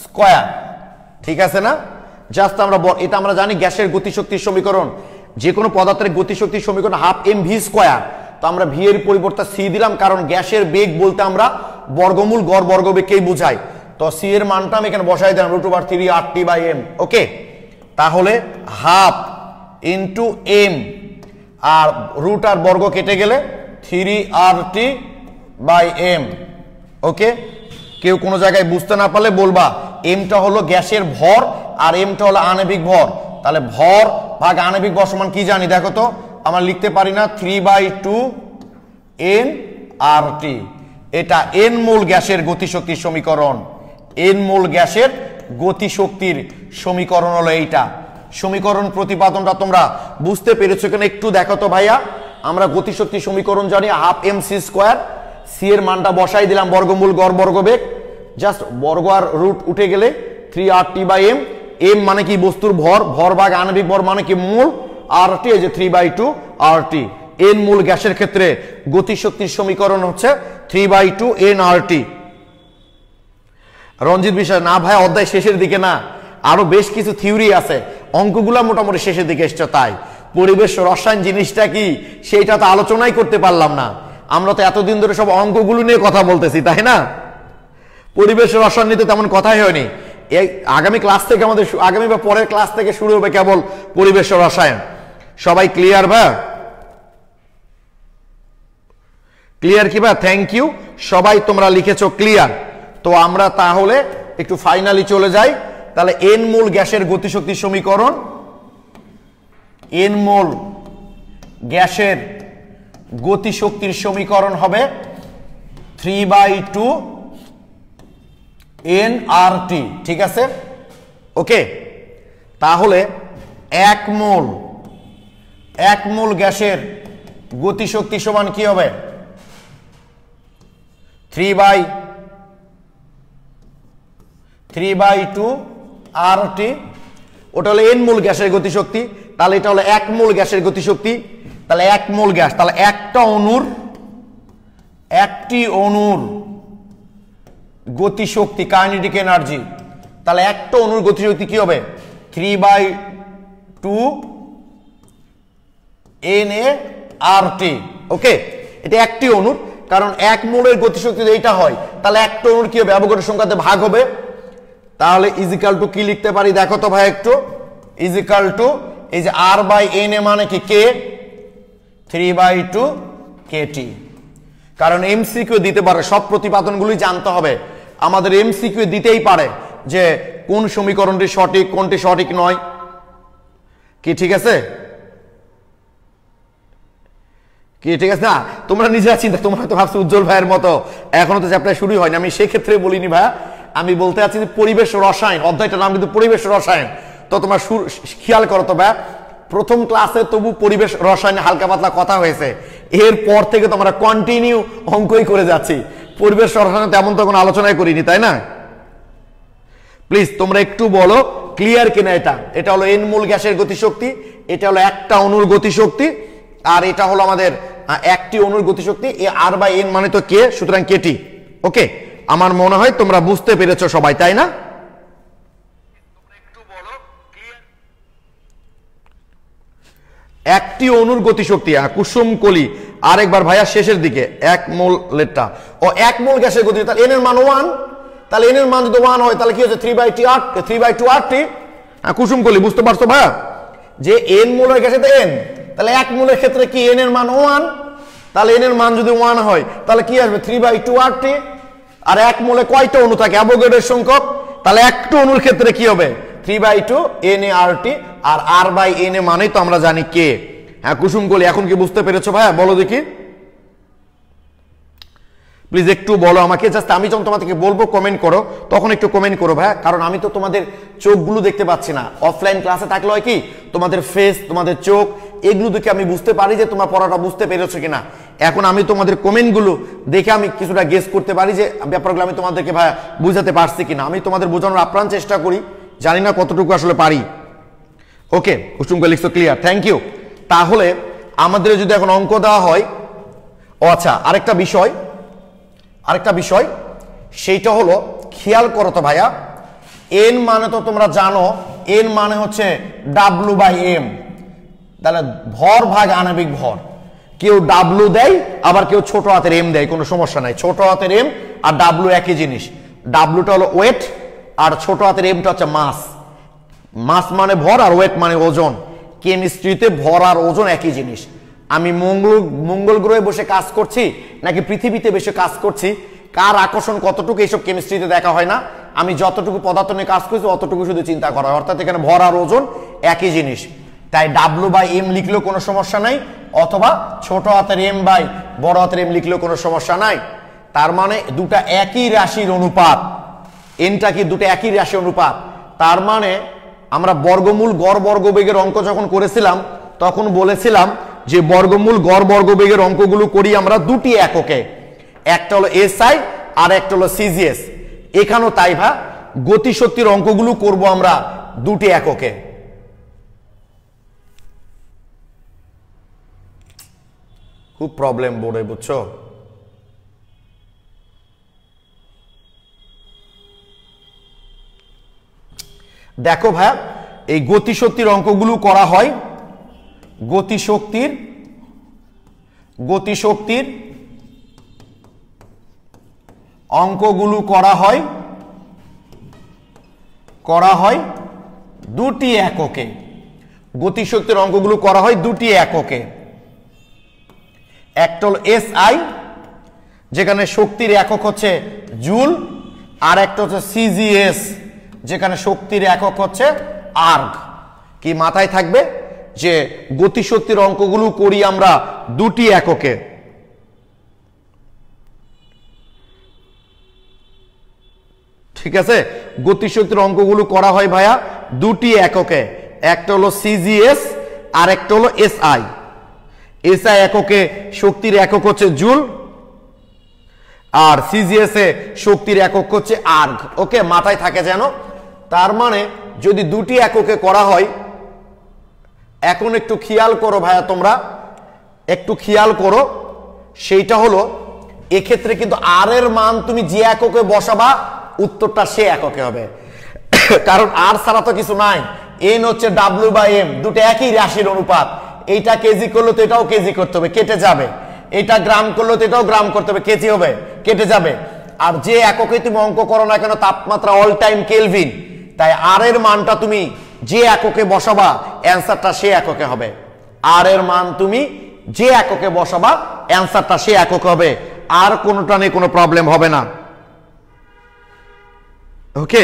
স্কয়ার। ঠিক আছে না? জাস্ট আমরা এটা আমরা জানি গ্যাসের গতিশক্তির সমীকরণ, যে কোনো পদার্থের গতিশক্তির সমীকরণ ½ mv²। তো আমরা ভি এর পরিবর্তে সি দিলাম, কারণ গ্যাসের বেগ বলতে আমরা বর্গমূল গড় বর্গবেগকেই বুঝাই। তো সি এর মানটা আমি এখানে বসাই দিলাম √3r/m। ওকে, তাহলে ½ * m, আর রুট আর বর্গ কেটে গেলে 3r/m। ওকে, কেউ কোনো জায়গায় বুঝতে না পারলে বলবা এমটা হলো গ্যাসের ভর আর এমটা হলো আণবিক ভর। তাহলে ভর ভাগ আণবিক ভর সমান কি জানি দেখো তো, আমরা লিখতে পারি না 3/2 nRT। এটা n মোল গ্যাসের গতিশক্তির সমীকরণ। n মোল গ্যাসের গতিশক্তির সমীকরণ হলো এইটা। সমীকরণ প্রতিপাদনটা তোমরা বুঝতে পেরেছো কিনা একটু দেখো তো ভাইয়া। আমরা গতিশক্তি সমীকরণ জানি 12mc², c এর মানটা বসাই দিলাম বর্গমূল গড় বর্গবেগ, জাস্ট বর্গ আর রুট উঠে গেলে 3RT/m। m মানে কি বস্তুর ভর, ভর ভাগ আণবিক ভর মানে কি মোল, RT এই যে 3/2 RT। n মোল গ্যাসের ক্ষেত্রে গতিশক্তির সমীকরণ হচ্ছে 3/2 nRT। রঞ্জিত বিশ্বাস না ভাই অধ্যায় শেষের দিকে না, আরো বেশ কিছু থিওরি আছে, অঙ্কগুলা মোটামুটি শেষের দিকে এসছে। তাই পরিবেশ রসায়ন জিনিসটা কি সেইটা তো আলোচনাই করতে পারলাম না। আমরা তো এতদিন ধরে সব অঙ্কগুলো নিয়ে কথা বলতেছি, তাই না? পরিবেশ রসায়ন নিতে তেমন কথাই হয়নি। এই আগামী ক্লাস থেকে আমাদের, আগামী বা পরের ক্লাস থেকে শুরু হবে কেবল পরিবেশ রসায়ন। সবাই ক্লিয়ার ভাই? ক্লিয়ার কি ভাই? থ্যাংক ইউ, সবাই তোমরা লিখেছো ক্লিয়ার। তো আমরা তাহলে একটু ফাইনালি চলে যাই। তাহলে n মোল গ্যাসের গতিশক্তির সমীকরণ, n মোল গ্যাসের গতিশক্তির সমীকরণ হবে 3/2 nRT। ঠিক আছে, ওকে। তাহলে এক মোল গ্যাসের গতিশক্তি সমান কি হবে? 3/2 RT। ওটা হলো n মোল গ্যাসের গতিশক্তি। তাহলে এটা হলো এক মোল গ্যাসের গতিশক্তি। তাহলে এক মোল গ্যাস, তাহলে একটি অণুর গতিশক্তি কাইনেটিক এনার্জি, তাহলে একটা অণুর গতিশক্তি কি হবে? 3/2 nRT। ওকে, এটা একটি অণুর, কারণ এক মোলের গতিশক্তি এইটা হয়, তাহলে একটা অণুর কি হবে? অ্যাভোগাড্রো সংখ্যাতে ভাগ হবে। তাহলে ইজিক্যাল টু কি লিখতে পারি দেখো তো ভাই একটু, ইজিক্যাল টু এই যে R/Na মানে কি কে, 3/2 kT। কারণ এমসিকিউ দিতে পারে, সব প্রতিপাদনগুলি জানতে হবে আমাদের, এমসিকিউ দিতেই পারে যে কোন সমীকরণটি সঠিক কোনটি সঠিক নয়। কি ঠিক আছে? কি ঠিক আছে না? তোমরা নিজেরা চিন্তা, তোমরা তো ভাবছো উজ্জ্বল ভাইয়ের মতো এখনো তো চ্যাপ্টার শুরু হয়নি। আমি সেক্ষেত্রে বলিনি ভাই, আমি বলতে চাচ্ছি যে পরিবেশ রসায়ন, অধ্যায়টার নাম কিন্তু পরিবেশ রসায়ন। তো তোমরা খেয়াল করো তো ভাই, প্রথম ক্লাসে তবু পরিবেশ রসায়নে হালকা পাতলা কথা হয়েছে, এরপর থেকে তো আমরা কন্টিনিউ অঙ্কই করে যাচ্ছি, পরিবেশ রসায়নে তেমন তো কোনো আলোচনাই করিনি, তাই না? প্লিজ তোমরা একটু বলো ক্লিয়ার কিনা। এটা হলো n মোল গ্যাসের গতিশক্তি, এটা হলো একটা অণুর গতিশক্তি, আর এটা হলো আমাদের একটি অণুর গতিশক্তি। এ R/n মানে তো কে, সুতরাং kT। ওকে, আমার মনে হয় তোমরা বুঝতে পেরেছো সবাই, তাই না? একটি অণুর গতিশক্তি, কুসুম কলি আরেকবার ভাইয়া শেষের দিকে, এক মোল লেটটা ও এক মোল গ্যাসের গতি, তাহলে n এর মান 1, তাহলে n এর মান যদি 1 হয় তাহলে কি হচ্ছে 3/2 RT। কুসুম কলি বুঝতে পারছো ভাইয়া যে n মোলের গ্যাসে তো n, তাহলে এক মোলের ক্ষেত্রে কি n এর মান 1, তাহলে n এর মান যদি 1 হয় তাহলে কি আসবে 3/2 RT। আর এক মোলে কয়টা অণু থাকে? অ্যাভোগাড্রোর সংখ্যক, তাহলে একটা অণুর ক্ষেত্রে কি হবে? 3/2 nRT। আর R/na মানেই তো আমরা জানি কে। কুসুম কলি এখন কি বুঝতে পেরেছো ভাইয়া? বলো দেখি প্লিজ, একটু বলো আমাকে। জাস্ট আমি যখন তোমাদেরকে বলবো কমেন্ট করো, তখন একটু কমেন্ট করো ভাইয়া, কারণ আমি তো তোমাদের চোখগুলো দেখতে পাচ্ছি না। অফলাইন ক্লাসে থাকলে হয় কি তোমাদের ফেস, তোমাদের চোখ, এগুলো দেখে আমি বুঝতে পারি যে তোমার পড়াটা বুঝতে পেরেছো কিনা। এখন আমি তোমাদের কমেন্টগুলো দেখে আমি কিছুটা গেস করতে পারি যে ব্যাপারগুলো আমি তোমাদেরকে ভাইয়া বুঝাতে পারছি কিনা। আমি তোমাদের বোঝানোর আপ্রাণ চেষ্টা করি, জানি না কতটুকু আসলে পারি। ওকে, কুসুম কলি লিখছো ক্লিয়ার, থ্যাংক ইউ। তাহলে আমাদের যদি এখন অঙ্ক দেওয়া হয়, ও আচ্ছা আরেকটা বিষয় সেইটা হলো, খেয়াল করো তো ভাইয়া, n মানে তো তোমরা জানো, n মানে হচ্ছে W/m, তাহলে ভর ভাগ আণবিক ভর। কেউ W দেয়, আবার কেউ ছোট হাতের m দেয়, কোনো সমস্যা নাই। ছোট হাতের m আর W একই জিনিস, Wটা হলো ওয়েট আর ছোট হাতের mটা হচ্ছে মাস। মাস মানে ভর আর ওয়েট মানে ওজন। কেমিস্ট্রিতে ভর আর ওজন একই জিনিস। আমি মঙ্গল গ্রহে বসে কাজ করছি নাকি পৃথিবীতে বসে কাজ করছি, কার আকর্ষণ কতটুকু এইসব কেমিস্ট্রিতে দেখা হয় না। আমি যতটুকু পদার্থ নিয়ে কাজ করছি অতটুকু শুধু চিন্তা করা হয়, অর্থাৎ এখানে ভর আর ওজন একই জিনিস, তাই W/m লিখলেও কোনো সমস্যা নাই, অথবা ছোট হাতের m বাই বড় হাতের m লিখলেও কোনো সমস্যা নাই। তার মানে দুটা একই রাশির অনুপাত, এনটা কি দুটো একই রাশির অনুপাত। তার মানে আমরা বর্গমূল গড় বর্গবেগের অঙ্ক যখন করেছিলাম তখন বলেছিলাম যে বর্গমূল গড় বর্গবেগের অঙ্কগুলো করি আমরা দুটি এককে, একটা হলো SI আর একটা হলো CGS। এখানেও তাই ভা, গতিশক্তির অঙ্কগুলো করব আমরা দুটি এককে। খুব প্রবলেম বোর্ডে, বুঝছো? দেখো ভাইয়া, এই গতিশক্তির অঙ্কগুলো করা হয়, গতিশক্তির অঙ্কগুলো করা হয় দুটি এককে। গতিশক্তির অঙ্কগুলো করা হয় দুটি এককে, একটা হলো SI যেখানে শক্তির একক হচ্ছে জুল, আর একটা হচ্ছে CGS যেখানে শক্তির একক হচ্ছে আর্গ। কি মাথায় থাকবে যে গতিশক্তির অঙ্কগুলো করি আমরা দুটি এককে। ঠিক আছে, গতিশক্তির অঙ্কগুলো করা হয় ভাইয়া দুটি এককে, একটা হলো CGS আর একটা হলো SI। SI এককে শক্তির একক হচ্ছে জুল, আর CGS এ শক্তির একক হচ্ছে আর্গ। ওকে, মাথায় থাকে যেন। তার মানে যদি দুটি এককে করা হয়, এখন একটু খেয়াল করো ভাইয়া, তোমরা একটু খেয়াল করো, সেইটা হলো এক্ষেত্রে কিন্তু আর এর মান তুমি যে এককে বসাবা উত্তরটা সে এককে হবে, কারণ আর ছাড়া তো কিছু নাই। এন হচ্ছে W/m, দুটো একই রাশির অনুপাত। এইটা কেজি করলে তো এটাও কেজি করতে হবে, কেটে যাবে। এটা গ্রাম করলে তো এটাও গ্রাম করতে হবে, কেজি হবে, কেটে যাবে। আর যে এককে তুমি অঙ্ক করো না কেন তাপমাত্রা অল টাইম কেলভিন, তাই আর এর মানটা তুমি যে এককে বসাবা অ্যান্সারটা সে এককে হবে। আর এর মান তুমি যে এককে বসাবা অ্যান্সারটা সে একক হবে, আর কোনোটা নিয়ে কোনো প্রবলেম হবে না। ওকে,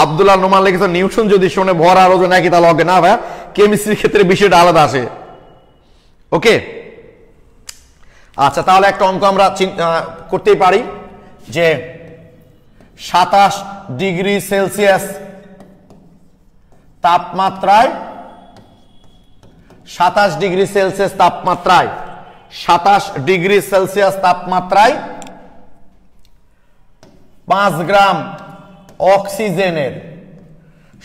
আব্দুল্লাহ নোমান লিখেছে নিউটন যদি শোনে ভর আর ওজন একই তাহলে হবে না ভাই, কেমিস্ট্রির ক্ষেত্রে বিষয়টা আলাদা আসে। ওকে, আচ্ছা, তাহলে একটা অঙ্ক আমরা করতেই পারি যে 27 ডিগ্রি সেলসিয়াস তাপমাত্রায় 27 ডিগ্রি সেলসিয়াস তাপমাত্রায় 27 ডিগ্রি সেলসিয়াস তাপমাত্রায় 5 গ্রাম অক্সিজেনের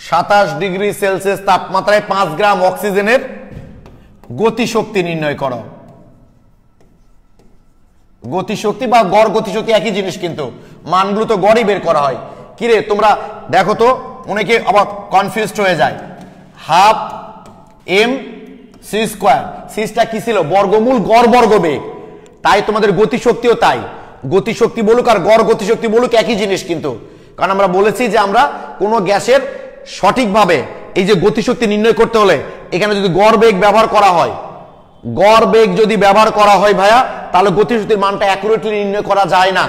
27 ডিগ্রি সেলসিয়াস তাপমাত্রায় 5 গ্রাম অক্সিজেনের গতিশক্তি নির্ণয় করো। গতিশক্তি বা গড় গতিশক্তি একই জিনিস, কিন্তু মানগুলো তো গড়ই বের করা হয়। কিরে তোমরা দেখো তো, অনেকে আবার কনফিউজড হয়ে যায়। হাফ এম সি স্কোয়ার, সিটা কি ছিল? বর্গমূল গড় বর্গবেগ। তাই তোমাদের গতিশক্তিও তাই, গতিশক্তি বলুক আর গড় গতিশক্তি বলুক একই জিনিস কিন্তু। কারণ আমরা বলেছি যে আমরা কোনো গ্যাসের সঠিকভাবে এই যে গতিশক্তি নির্ণয় করতে হলে এখানে যদি গড় বেগ ব্যবহার করা হয়, গড় বেগ যদি ব্যবহার করা হয় ভাইয়া, তাহলে গতিশক্তির মানটা অ্যাকুরেটলি নির্ণয় করা যায় না।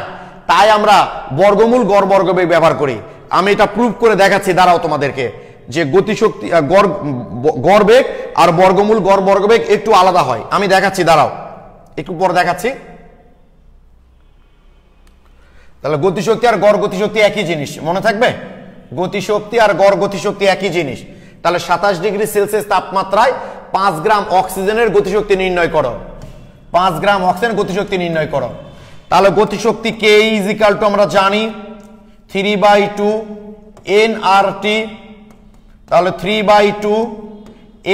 তাই আমরা বর্গমূল গড় বর্গবেগ ব্যবহার করি। আমি এটা প্রুফ করে দেখাচ্ছি, দাঁড়াও তোমাদেরকে, যে গতিশক্তি গড় বেগ আর বর্গমূল গড় বর্গবেগ একটু আলাদা হয়। আমি দেখাচ্ছি, দাঁড়াও, একটু পরে দেখাচ্ছি। তাহলে গতিশক্তি আর গড় গতিশক্তি একই জিনিস, মনে থাকবে? গতিশক্তি আর গড় গতিশক্তি একই জিনিস। তাহলে 27 ডিগ্রি সেলসিয়াস তাপমাত্রায় 5 গ্রাম অক্সিজেনের গতিশক্তি নির্ণয় করো। 5 গ্রাম অক্সিজেন গতিশক্তি নির্ণয় করো। তাহলে গতিশক্তি K = আমরা জানি 3/2 nRT। তাহলে 3/2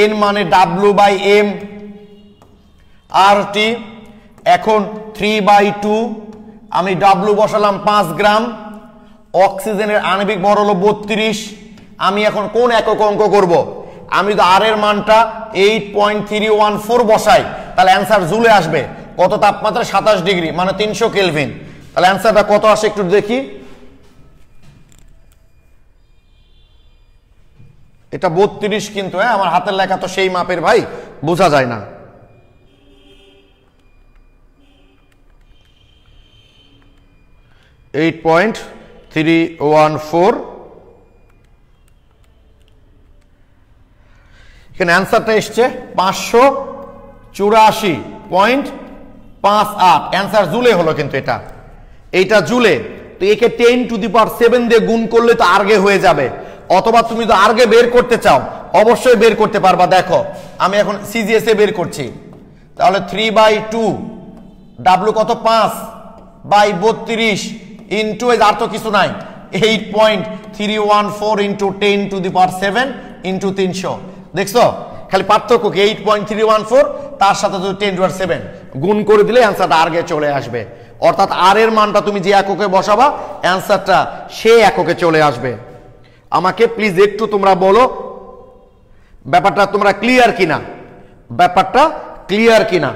n মানে W/m RT। এখন 3/2 আমি W বসালাম 5 গ্রাম, অক্সিজেনের আণবিক ভর হলো 32। আমি এখন কোন একক অঙ্ক করব? আমি তো আর এর মানটা 8.314 বসাই, তাহলে অ্যান্সার জুলে আসবে। কত তাপমাত্রা? 27 ডিগ্রি মানে 300 কেলভিন। তাহলে অ্যান্সারটা কত আসে একটু দেখি। এটা 32 কিন্তু, হ্যাঁ, আমার হাতের লেখা তো সেই মাপের ভাই, বোঝা যায় না। 8.314। এখানে অ্যান্সারটা এসছে 584.58। অ্যান্সার জুলে হলো, কিন্তু এইটা জুলে। তো একে 10⁷ দিয়ে গুণ করলে তো আর্গে হয়ে যাবে, অথবা তুমি তো আর্গে বের করতে চাও অবশ্যই বের করতে পারবা। দেখো আমি এখন সিজিএস এ বের করছি, তাহলে 3/2 ডাব্লু কত 5/32 ইন্টু, আর তো কিছু নাই, 8.314 ইন্টু 10⁷ ইন্টু 300। দেখছো খালি পার্থক্য কি, 8.314 তার সাথে যদি 10⁷ গুণ করে দিলে অ্যান্সারটা আর্গে চলে আসবে। অর্থাৎ আর এর মানটা তুমি যে এককে বসাবা অ্যান্সারটা সে এককে চলে আসবে। আমাকে প্লিজ একটু তোমরা বলো ব্যাপারটা তোমরা ক্লিয়ার কিনা, ব্যাপারটা ক্লিয়ার কিনা।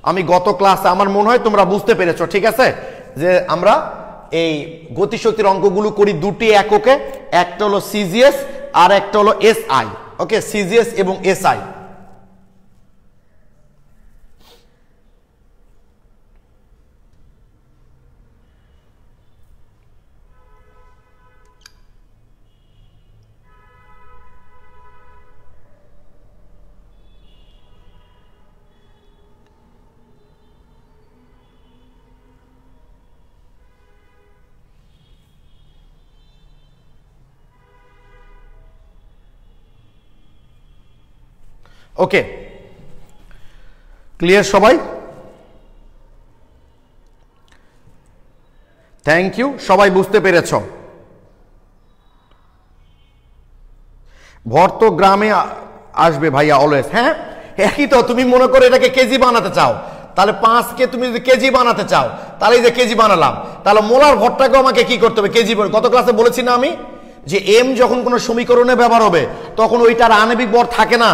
আমি গত ক্লাসে আমার মনে হয় তোমরা বুঝতে পেরেছো, ঠিক আছে, যে আমরা এই গতিশক্তির অঙ্কগুলো করি দুটি এককে, একটা হলো সিজিএস আর একটা হলো এসআই। ওকে, সিজিএস এবং এসআই। ওকে, ক্লিয়ার সবাই? থ্যাংক ইউ, সবাই বুঝতে পেরেছ। ভর তো গ্রামে আসবে ভাইয়া অলওয়েজ। হ্যাঁ একই তো, তুমি মনে করো এটাকে কেজি বানাতে চাও, তাহলে 5কে তুমি যদি কেজি বানাতে চাও তাহলে এই যে কেজি বানালাম, তাহলে মোলার ভরটাকেও আমাকে কি করতে হবে, কেজি। গত ক্লাসে বলেছি না আমি যে এম যখন কোনো সমীকরণে ব্যবহার হবে তখন ওইটার আণবিক ভর থাকে না।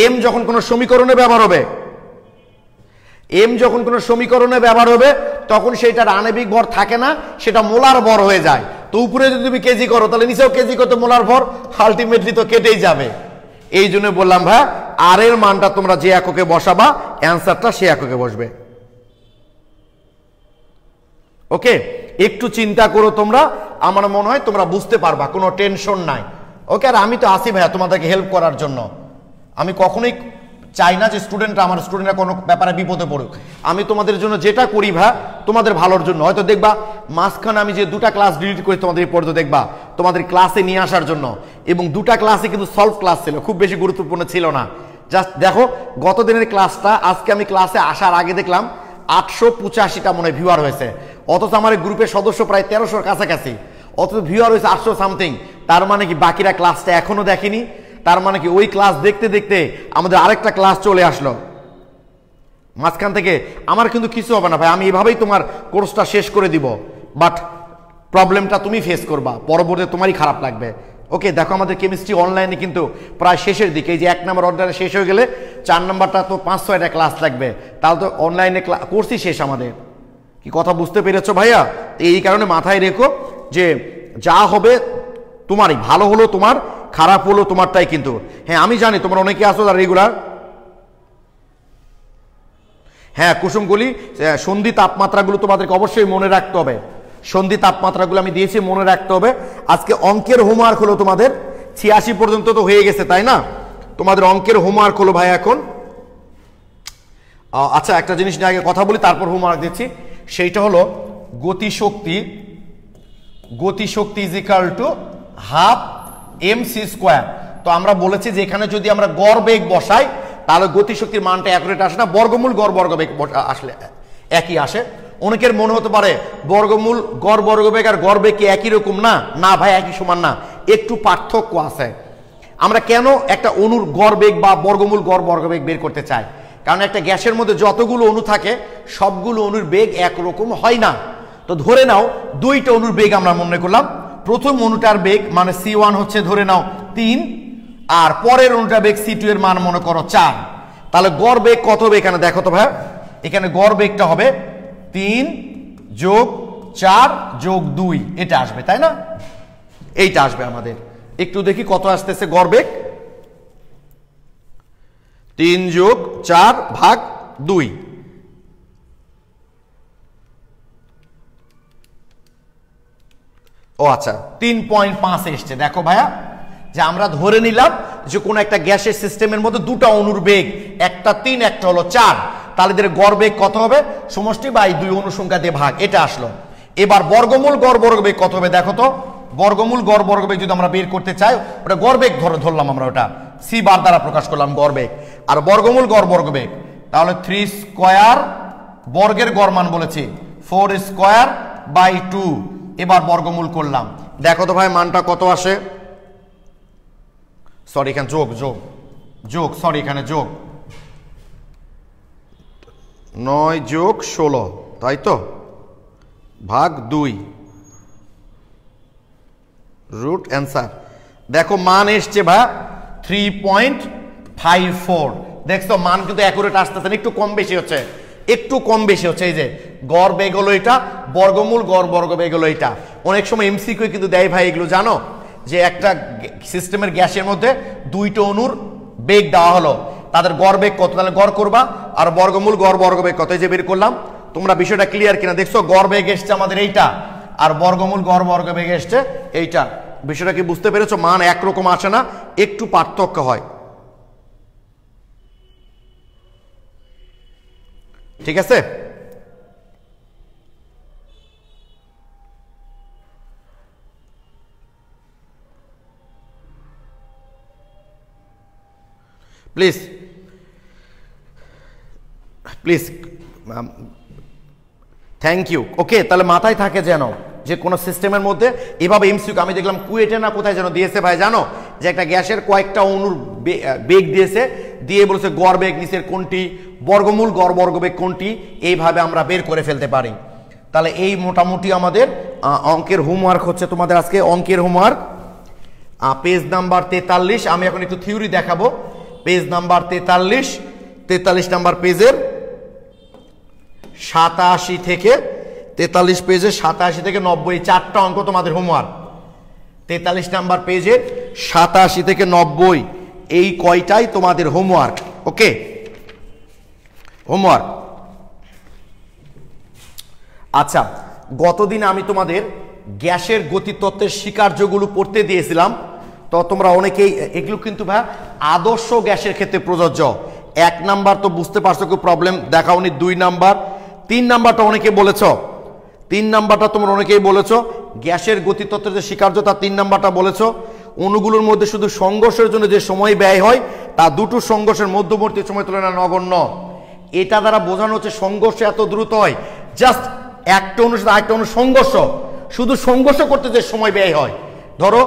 এম যখন কোনো সমীকরণে ব্যবহার হবে, এম যখন কোনো সমীকরণে ব্যবহার হবে তখন সেইটার আণবিক ভর থাকে না, সেটা মোলার ভর হয়ে যায়। তো উপরে যদি তুমি কেজি করো তাহলে নিচেও কেজি করতে মোলার ভর, আলটিমেটলি তো কেটেই যাবে। এই জন্য বললাম ভাই আর এর মানটা তোমরা যে এককে বসাবা অ্যান্সারটা সে এককে বসবে। ওকে, একটু চিন্তা করো তোমরা, আমার মনে হয় তোমরা বুঝতে পারবা, কোনো টেনশন নাই। ওকে, আর আমি তো আসি ভাইয়া তোমাদেরকে হেল্প করার জন্য। আমি কখনোই চাই না যে আমার স্টুডেন্টরা কোনো ব্যাপারে বিপদে পড়ুক। আমি তোমাদের জন্য যেটা করি ভাই তোমাদের ভালোর জন্য। হয়তো দেখবা মাঝখানে আমি যে 2টা ক্লাস ডিলিট করি তোমাদের পড়তে দেখবা তোমাদের ক্লাসে নিয়ে আসার জন্য, এবং 2টা ক্লাসে কিন্তু সলভ ক্লাস ছিল, খুব বেশি গুরুত্বপূর্ণ ছিল না। জাস্ট দেখো গত দিনের ক্লাসটা, আজকে আমি ক্লাসে আসার আগে দেখলাম 885টা মনে ভিউয়ার হয়েছে, অথচ আমার গ্রুপের সদস্য প্রায় 1300-র কাছাকাছি, অথচ ভিউয়ার হয়েছে 800 সামথিং। তার মানে কি বাকিরা ক্লাসটা এখনো দেখেনি, তার মানে কি ওই ক্লাস দেখতে দেখতে আমাদের আরেকটা ক্লাস চলে আসলো মাঝখান থেকে। আমার কিন্তু কিছু হবে না ভাই, আমি এভাবেই তোমার কোর্সটা শেষ করে দিব, বাট প্রবলেমটা তুমি ফেস করবা, পরবর্তীতে তোমারই খারাপ লাগবে। ওকে, দেখো আমাদের কেমিস্ট্রি অনলাইনে কিন্তু প্রায় শেষের দিকে, এই যে 1 নম্বর অর্ডারে শেষ হয়ে গেলে 4 নম্বরটা তো 5-6টা ক্লাস লাগবে, তাহলে তো অনলাইনে কোর্সই শেষ আমাদের। কি কথা বুঝতে পেরেছো ভাইয়া? এই কারণে মাথায় রেখো যে যা হবে তোমারই, ভালো হলো তোমার, খারাপ হলো তোমারটাই। কিন্তু হ্যাঁ আমি জানি তোমরা অনেকে আসো যারা রেগুলার। হ্যাঁ কুসুমগুলি, সন্ধি তাপমাত্রাগুলো তোমাদেরকে অবশ্যই মনে রাখতে হবে। সন্ধি তাপমাত্রাগুলো আমি দিয়েছি, মনে রাখতে হবে। আজকে অঙ্কের হোমওয়ার্ক হলো তোমাদের 86 পর্যন্ত তো হয়ে গেছে তাই না? তোমাদের অঙ্কের হোমওয়ার্ক হলো ভাই এখন। আচ্ছা একটা জিনিস নিয়ে আগে কথা বলি, তারপর হোমওয়ার্ক দিচ্ছি। সেইটা হলো গতিশক্তি is equal to half mc²। তো আমরা বলেছি যে এখানে যদি আমরা গড় বেগ বসাই তাহলে গতিশক্তির মানটা অ্যাকুরেট আসে না, বর্গমূল গড় বর্গবেগ আসলে একই আসে। অনেকের মনে হতে পারে বর্গমূল গড় বর্গবেগ আর গড় বেগ কি একই রকম না? না ভাই, একই সমান না, একটু পার্থক্য আছে। আমরা কেন একটা অণুর গড় বেগ বা বর্গমূল গড় বর্গবেগ বের করতে চাই? কারণ একটা গ্যাসের মধ্যে যতগুলো অণু থাকে সবগুলো অণুর বেগ একরকম হয় না। তো ধরে নাও 2টা অণুর বেগ আমরা মনে করলাম, প্রথম অণুটার বেগ মানে C1 হচ্ছে ধরে নাও 3, আর পরের অণুটার বেগ C2 এর মান মনে করো 4। তাহলে গড় বেগ কত হবে এখানে দেখো তো ভাই, এখানে গড় বেগটা হবে 3 যোগ 4 যোগ 2, এটা আসবে তাই না? এইটা আসবে আমাদের। একটু দেখি কত আসতেছে গড় বেগ, 3 যোগ 4 ভাগ 2। ও আচ্ছা 3.5 এসছে। দেখো ভাইয়া যে আমরা ধরে নিলাম যে কোন একটা গ্যাসের সিস্টেমের মধ্যে দুটো অণুর বেগ, একটা 3 একটা হলো 4, তাহলে এদের গড় বেগ কত হবে? সমষ্টি বাই 2 অনুসংখ্যা দিয়ে ভাগ, এটা আসলো। এবার বর্গমূল গড় বর্গবেগ কত হবে দেখো তো। বর্গমূল গড় বর্গবেগ যদি আমরা বের করতে চাই, ওটা গড় বেগ ধরলাম আমরা, ওটা সি বার দ্বারা প্রকাশ করলাম গড় বেগ। আর বর্গমূল গড় বর্গবেগ তাহলে 3 স্কয়ার, বর্গের গড় মান বলেছি 4 স্কয়ার বাই 2। এবার বর্গমূল করলাম, দেখো তো ভাই মানটা কত আসে। সরি এখানে যোগ যোগ যোগ, সরি এখানে যোগ 9 যোগ 16, তাই তো, ভাগ 2 রুট অ্যান্সার। দেখো মান এসছে ভাই 3.54। দেখছো মান কিন্তু অ্যাকুরেট আসতেছে না, একটু কম বেশি হচ্ছে, একটু কম বেশি হচ্ছে। এই যে গড় বেগ হলো এটা, বর্গমূল গড় বর্গবেগ হলো এটা। অনেক সময় এমসিকিউ কিন্তু দেয় ভাই এগুলো, জানো যে একটা সিস্টেমের গ্যাসের মধ্যে দুইটা অণুর বেগ দেওয়া হলো, তাদের গড় বেগ কত, তাহলে গড় করবা, আর বর্গমূল গড় বর্গবেগ কত, যে বের করলাম। তোমরা বিষয়টা ক্লিয়ার কিনা দেখছো? গড় বেগ এসছে আমাদের এইটা, আর বর্গমূল গড় বর্গবেগ এসছে এইটা। বিষয়টা কি বুঝতে পেরেছো? মান একরকম আসে না, একটু পার্থক্য হয়, ঠিক আছে? Please please, thank you. Okay, তাহলে মাথায় থাকে যেন যে কোনো সিস্টেমের মধ্যে এভাবে এমসিকিউ, আমি দেখলাম কুয়েটে না কোথায় যেন দিয়েছে ভাই, জানো যে একটা গ্যাসের কয়েকটা অণুর বেগ দিয়েছে, দিয়ে বলেছে গড় বেগ নিচের কোনটি, বর্গমূল গড় বর্গবেগ কোনটি, এইভাবে আমরা বের করে ফেলতে পারি। তাহলে এই মোটামুটি আমাদের অঙ্কের হোমওয়ার্ক হচ্ছে তোমাদের আজকে। অঙ্কের হোমওয়ার্ক পেজ নাম্বার 43, আমি এখন একটু থিওরি দেখাবো। পেজ নাম্বার 43 নাম্বার পেজের 87 থেকে 43 পেজের 87 থেকে 90, 4টা অঙ্ক তোমাদের হোমওয়ার্ক। 43 নাম্বার পেজের 87 থেকে 90 এই কয়টাই তোমাদের হোমওয়ার্ক। ওকে, হোমওয়ার্ক। আচ্ছা, গতদিন আমি তোমাদের গ্যাসের গতিতত্ত্বের স্বীকার্যগুলো পড়তে দিয়েছিলাম, তো তোমরা অনেকেই এগুলো কিন্তু ভাই আদর্শ গ্যাসের ক্ষেত্রে প্রযোজ্য। 1 নাম্বার তো বুঝতে পারছো কি প্রবলেম দেখাওনি, 2 নাম্বার, 3 নাম্বারটা অনেকে বলেছ, 3 নাম্বারটা তোমরা অনেকেই বলেছো গ্যাসের গতিতত্ত্বের যে স্বীকার্যতা, 3 নাম্বারটা বলেছো। অণুগুলোর মধ্যে শুধু সংঘর্ষের জন্য যে সময় ব্যয় হয় তা দুটো সংঘর্ষের মধ্যবর্তী সময় তুলনায় নগণ্য। এটা দ্বারা বোঝানো হচ্ছে সংঘর্ষ এত দ্রুত হয়, জাস্ট একটা অণুর সাথে আরেকটা অণুর সংঘর্ষ, শুধু সংঘর্ষ করতে যে সময় ব্যয় হয়, ধরো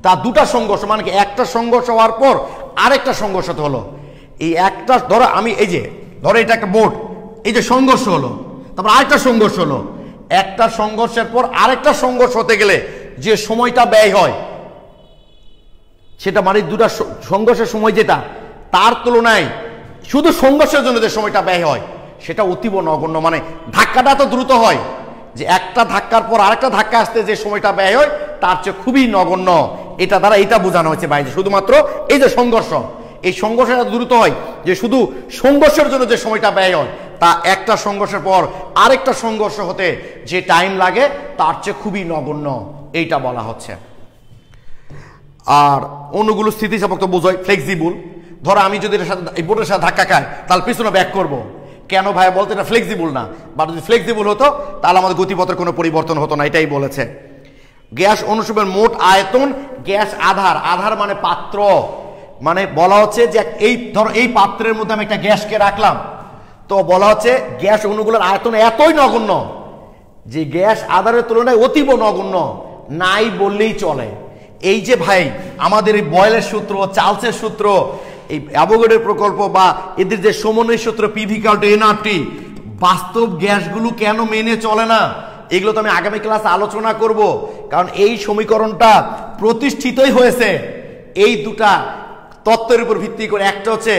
তা দুটা সংঘর্ষ, মানে কি একটা সংঘর্ষ হওয়ার পর আরেকটা সংঘর্ষ হলো। এই একটা ধরো আমি এই যে ধরো এটা একটা বোর্ড, এই যে সংঘর্ষ হলো, তারপর আরেকটা সংঘর্ষ হলো, একটা সংঘর্ষের পর আরেকটা সংঘর্ষ হতে গেলে যে সময়টা ব্যয় হয় সেটা মানে দুটা সংঘর্ষের সময় যেটা, তার তুলনায় শুধু সংঘর্ষের জন্য যে সময়টা ব্যয় হয় সেটা অতীব নগণ্য। মানে ধাক্কাটা তো দ্রুত হয়, যে একটা ধাক্কার পর আরেকটা ধাক্কা আসতে যে সময়টা ব্যয় হয় তার চেয়ে খুবই নগণ্য। এটা দ্বারা এটা বোঝানো হয়েছে ভাই, যে শুধুমাত্র এই যে সংঘর্ষ, এই সংঘর্ষটা দ্রুত হয়, যে শুধু সংঘর্ষের জন্য যে সময়টা ব্যয় হয় তা একটা সংঘর্ষের পর আরেকটা সংঘর্ষ হতে যে টাইম লাগে তার চেয়ে খুবই নগণ্য, এইটা বলা হচ্ছে। আর অণুগুলো স্থিতিস্থাপক তো বোঝায়, ফ্লেক্সিবল। ধরো আমি যদি এই বোর্ডের সাথে ধাক্কা খাই তাহলে পিছনে ব্যাক করব, কেন ভাই বলতে, এটা ফ্লেক্সিবল না, বা যদি ফ্লেক্সিবল হতো তাহলে আমাদের গতিপথের কোনো পরিবর্তন হতো না, এটাই বলেছে। গ্যাস অনুসরণের মোট আয়তন, গ্যাস আধার, আধার মানে পাত্র, মানে বলা হচ্ছে যে এই ধরো এই পাত্রের মধ্যে আমি একটা গ্যাসকে রাখলাম, তো বলা হচ্ছে গ্যাস অণুগুলোর আয়তন এতই নগণ্য যে গ্যাস আধারের তুলনায় অতীব নগণ্য, নাই বললেই চলে। এই যে ভাই আমাদের এই বয়েলের সূত্র, চার্লসের সূত্র, এই অ্যাভোগাড্রোর প্রকল্প বা এদের যে সমন্বয় সূত্র P=NRT, বাস্তব গ্যাসগুলো কেন মেনে চলে না, এগুলো তো আমি আগামী ক্লাসে আলোচনা করব। কারণ এই সমীকরণটা প্রতিষ্ঠিতই হয়েছে এই দুটা তত্ত্বের উপর ভিত্তি করে। একটা হচ্ছে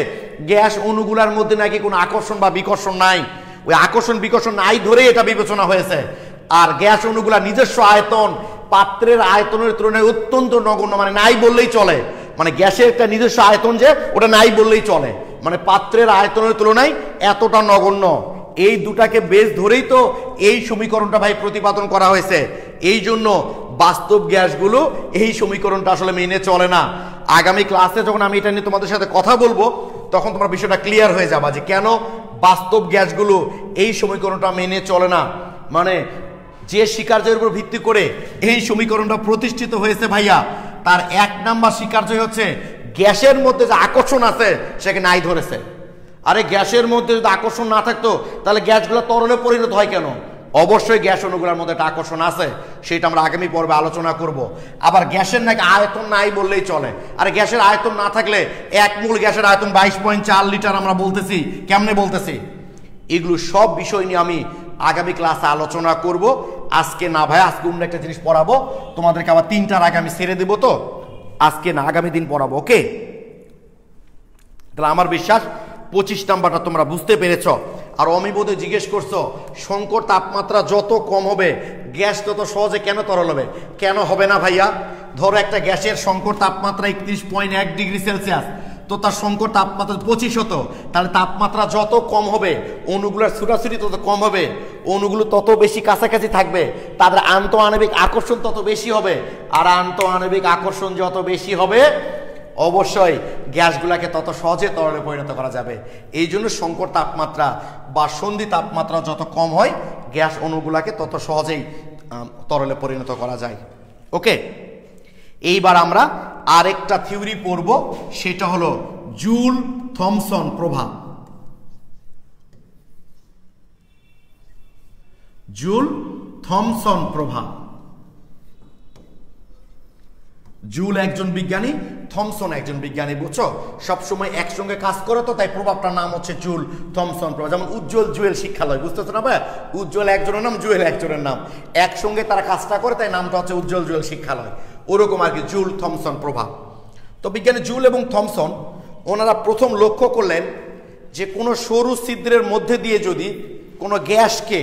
গ্যাস অণুগুলার মধ্যে নাকি কোনো আকর্ষণ বা বিকর্ষণ নাই, ওই আকর্ষণ বিকর্ষণ নাই ধরেই এটা বিবেচনা হয়েছে। আর গ্যাস অণুগুলা নিজস্ব আয়তন পাত্রের আয়তনের তুলনায় অত্যন্ত নগণ্য, মানে নাই বললেই চলে। মানে গ্যাসের একটা নিজস্ব আয়তন যে ওটা নাই বললেই চলে, মানে পাত্রের আয়তনের তুলনায় এতটা নগণ্য। এই দুটাকে বেস ধরেই তো এই সমীকরণটা ভাই প্রতিপাদন করা হয়েছে। এই জন্য বাস্তব গ্যাসগুলো এই সমীকরণটা আসলে মেনে চলে না। আগামী ক্লাসে যখন আমি এটা নিয়ে তোমাদের সাথে কথা বলবো তখন তোমার বিষয়টা ক্লিয়ার হয়ে যাবে যে কেন বাস্তব গ্যাসগুলো এই সমীকরণটা মেনে চলে না। মানে যে স্বীকার্যের উপর ভিত্তি করে এই সমীকরণটা প্রতিষ্ঠিত হয়েছে ভাইয়া, তার 1 নাম্বার স্বীকার্য হচ্ছে গ্যাসের মধ্যে যে আকর্ষণ আছে সেকে নাই ধরেছে। আরে গ্যাসের মধ্যে যদি আকর্ষণ না থাকতো তাহলে গ্যাসগুলো তরলে পরিণত হয় কেন? অবশ্যই গ্যাস অণুগুলোর মধ্যে একটা আকর্ষণ আছে, সেটা আমরা আগামী পর্বে আলোচনা করব। আবার গ্যাসের নাকি আয়তন নাই বললেই চলে। আরে গ্যাসের আয়তন না থাকলে 1 মোল গ্যাসের আয়তন 22.4 লিটার আমরা বলতেছি, কেমনে বলতেছি? এগুলো সব বিষয় নিয়ে আমি আগামী ক্লাসে আলোচনা করব। আজকে না ভাই, আজকে অন্য একটা জিনিস পড়াবো তোমাদেরকে, আবার 3টার আগে আমি ছেড়ে দেবো, তো আজকে না আগামী দিন পড়াবো। ওকে, তাহলে আমার বিশ্বাস 25 নাম্বারটা তোমরা বুঝতে পেরেছ। আর অমিবোধে জিজ্ঞেস করছো সংকট তাপমাত্রা যত কম হবে গ্যাস তত সহজে কেন তরল হবে? কেন হবে না ভাইয়া? ধরো একটা গ্যাসের সংকট তাপমাত্রা 31.1 ডিগ্রি সেলসিয়াস, তো তার সংকট তাপমাত্রা 25 হতো, তাহলে তাপমাত্রা যত কম হবে অণুগুলোর ছুটাছুটি তত কম হবে, অণুগুলো তত বেশি কাছাকাছি থাকবে, তাদের আন্তঃআণবিক আকর্ষণ তত বেশি হবে। আর আন্তঃআণবিক আকর্ষণ যত বেশি হবে অবশ্যই গ্যাসগুলাকে তত সহজে তরলে পরিণত করা যাবে। এই জন্য সংকট তাপমাত্রা বা সন্ধি তাপমাত্রা যত কম হয় গ্যাস অণুগুলাকে তত সহজেই তরলে পরিণত করা যায়। ওকে, এইবার আমরা আরেকটা থিওরি পড়ব, সেটা হলো জুল থমসন প্রভাব। জুল থমসন প্রভাব। জুল একজন বিজ্ঞানী, থমসন একজন বিজ্ঞানী, বুঝছো? সবসময় একসঙ্গে কাজ করে, তো তাই প্রভাবটার নাম হচ্ছে জুল থমসন প্রভাব। যেমন উজ্জ্বল জুয়েল শিক্ষালয়, বুঝতেছো না ভাই? উজ্জ্বল একজনের নাম, জুয়েল একজনের নাম, একসঙ্গে তারা কাজটা করে, তাই নামটা হচ্ছে উজ্জ্বল জুয়েল শিক্ষালয়। ওরকম আর কি জুল থমসন প্রভাব। তো বিজ্ঞানী জুল এবং থমসন ওনারা প্রথম লক্ষ্য করলেন যে কোনো সরু ছিদ্রের মধ্যে দিয়ে যদি কোনো গ্যাসকে,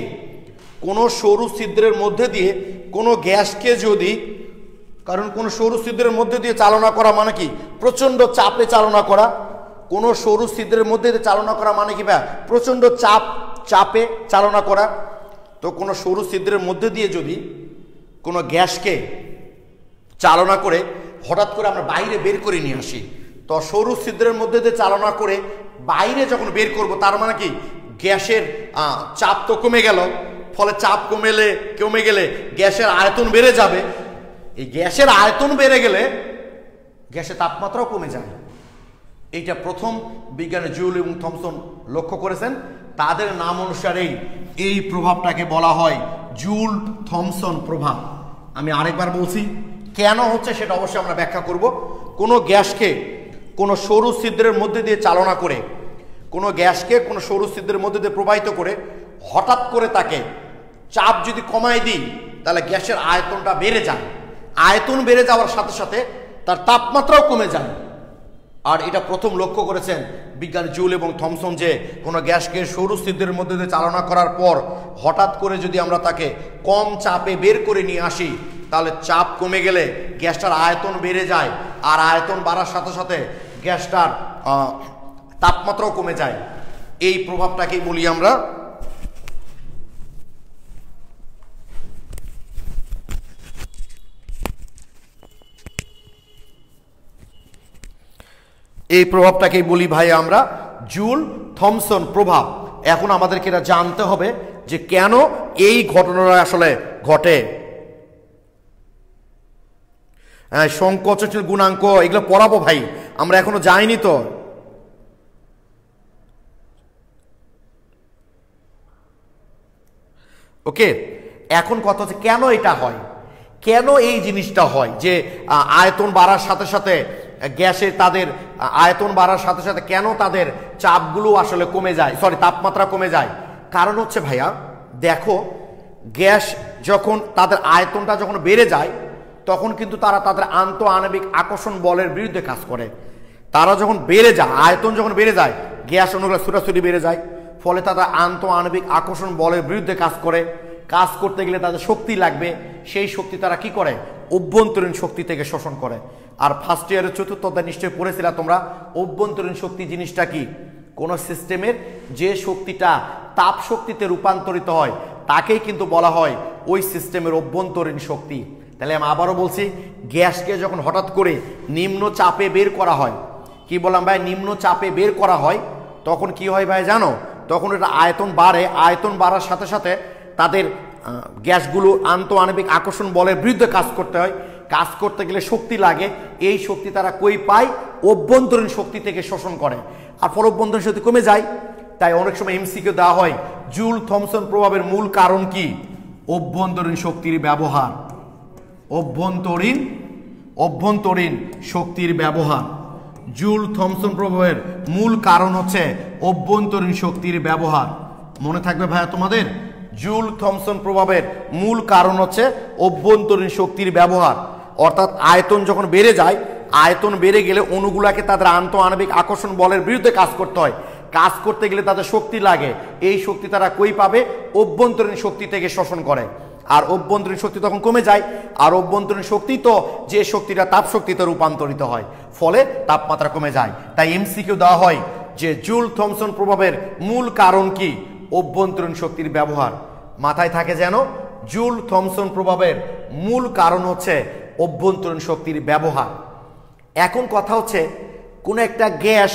কোনো সরু ছিদ্রের মধ্যে দিয়ে কোনো গ্যাসকে যদি, কারণ কোনো সরু ছিদ্রের মধ্যে দিয়ে চালনা করা মানে কি? প্রচণ্ড চাপে চালনা করা। কোনো সরু ছিদ্রের মধ্যে দিয়ে চালনা করা মানে কি ভাই? প্রচণ্ড চাপে চালনা করা। তো কোনো সরু ছিদ্রের মধ্যে দিয়ে যদি কোনো গ্যাসকে চালনা করে হঠাৎ করে আমরা বাইরে বের করে নিয়ে আসি, তো সরু ছিদ্রের মধ্যে দিয়ে চালনা করে বাইরে যখন বের করব, তার মানে কি গ্যাসের চাপ তো কমে গেল, ফলে চাপ কমে গেলে গ্যাসের আয়তন বেড়ে যাবে। এই গ্যাসের আয়তন বেড়ে গেলে গ্যাসের তাপমাত্রাও কমে যায়। এইটা প্রথম বিজ্ঞানী জুল এবং থমসন লক্ষ্য করেছেন। তাদের নাম অনুসারেই এই প্রভাবটাকে বলা হয় জুল থমসন প্রভাব। আমি আরেকবার বলছি, কেন হচ্ছে সেটা অবশ্যই আমরা ব্যাখ্যা করব। কোনো গ্যাসকে কোনো সরু ছিদ্রের মধ্যে দিয়ে চালনা করে, কোনো গ্যাসকে কোনো সরু ছিদ্রের মধ্যে দিয়ে প্রবাহিত করে হঠাৎ করে তাকে চাপ যদি কমায় দিই, তাহলে গ্যাসের আয়তনটা বেড়ে যায়। আয়তন বেড়ে যাওয়ার সাথে সাথে তার তাপমাত্রাও কমে যায়। আর এটা প্রথম লক্ষ্য করেছেন বিজ্ঞানী জুল এবং থমসন, যে কোনো গ্যাসকে সরু ছিদ্রের মধ্যে দিয়ে চালনা করার পর হঠাৎ করে যদি আমরা তাকে কম চাপে বের করে নিয়ে আসি, তাহলে চাপ কমে গেলে গ্যাসটার আয়তন বেড়ে যায়। আর আয়তন বাড়ার সাথে সাথে গ্যাসটার তাপমাত্রাও কমে যায়। এই প্রভাবটাকেই বলি আমরা ভাই আমরা জুল থমসন প্রভাব। এখন আমাদেরকে এটা জানতে হবে যে কেন এই ঘটনাটা আসলে ঘটে। সংকোচনশীল গুণাঙ্ক এগুলো পড়াবো ভাই, আমরা এখনো যাইনি তো। ওকে, এখন কথা হচ্ছে কেন এটা হয়, কেন এই জিনিসটা হয় যে আয়তন বাড়ার সাথে সাথে গ্যাসের তাদের আয়তন বাড়ার সাথে সাথে কেন তাদের চাপগুলো আসলে কমে যায়, তাপমাত্রা কমে যায়। কারণ হচ্ছে ভাইয়া দেখো, গ্যাস যখন তাদের আয়তনটা যখন বেড়ে যায় তখন কিন্তু তারা তাদের আন্তঃআণবিক আকর্ষণ বলের বিরুদ্ধে কাজ করে। তারা যখন বেড়ে যায়, আয়তন যখন বেড়ে যায়, গ্যাস অণুগুলো ছুটাছুটি বেড়ে যায়, ফলে তারা আন্তঃআণবিক আকর্ষণ বলের বিরুদ্ধে কাজ করে। কাজ করতে গেলে তাদের শক্তি লাগবে, সেই শক্তি তারা কি করে? অভ্যন্তরীণ শক্তি থেকে শোষণ করে। আর ফার্স্ট ইয়ারের চতুর্থ অধ্যায় নিশ্চয়ই পড়েছিলা তোমরা, অভ্যন্তরীণ শক্তি জিনিসটা কি? কোন সিস্টেমের যে শক্তিটা তাপ শক্তিতে রূপান্তরিত হয় তাকেই কিন্তু বলা হয় ওই সিস্টেমের অভ্যন্তরীণ শক্তি। তাহলে আমি আবারও বলছি, গ্যাসকে যখন হঠাৎ করে নিম্ন চাপে বের করা হয়, কি বললাম ভাই, নিম্ন চাপে বের করা হয়, তখন কি হয় ভাই জানো, তখন এটা আয়তন বাড়ে, আয়তন বাড়ার সাথে সাথে তাদের গ্যাসগুলো আন্তঃআণবিক আকর্ষণ বলের বিরুদ্ধে কাজ করতে হয়, কাজ করতে গেলে শক্তি লাগে, এই শক্তি তারা কই পায়, অভ্যন্তরীণ শক্তি থেকে শোষণ করে, আর ফলে অভ্যন্তরীণ শক্তি কমে যায়। তাই অনেক সময় এমসিকিউ দেওয়া হয়, জুল থমসন প্রভাবের মূল কারণ কি, অভ্যন্তরীণ শক্তির ব্যবহার, অভ্যন্তরীণ শক্তির ব্যবহার। জুল থমসন প্রভাবের মূল কারণ হচ্ছে অভ্যন্তরীণ শক্তির ব্যবহার। মনে থাকবে ভাইয়া তোমাদের, জুল থমসন প্রভাবের মূল কারণ হচ্ছে অভ্যন্তরীণ শক্তির ব্যবহার। অর্থাৎ আয়তন যখন বেড়ে যায়, আয়তন বেড়ে গেলে অণুগুলাকে তাদের আন্তঃআণবিক আকর্ষণ বলের বিরুদ্ধে কাজ করতে হয়, কাজ করতে গেলে তাদের শক্তি লাগে, এই শক্তি তারা কই পাবে, অভ্যন্তরীণ শক্তি থেকে শোষণ করে, আর অভ্যন্তরীণ শক্তি তখন কমে যায়, আর অভ্যন্তরীণ শক্তি তো যে শক্তিটা তাপ শক্তিতে রূপান্তরিত হয়, ফলে তাপমাত্রা কমে যায়। তাই এমসিকিউ দেওয়া হয় যে জুল থমসন প্রভাবের মূল কারণ কি, অভ্যন্তরীণ শক্তির ব্যবহার। মাথায় থাকে যেন, জুল থমসন প্রভাবের মূল কারণ হচ্ছে অভ্যন্তরীণ শক্তির ব্যবহার। এখন কথা হচ্ছে, কোন একটা গ্যাস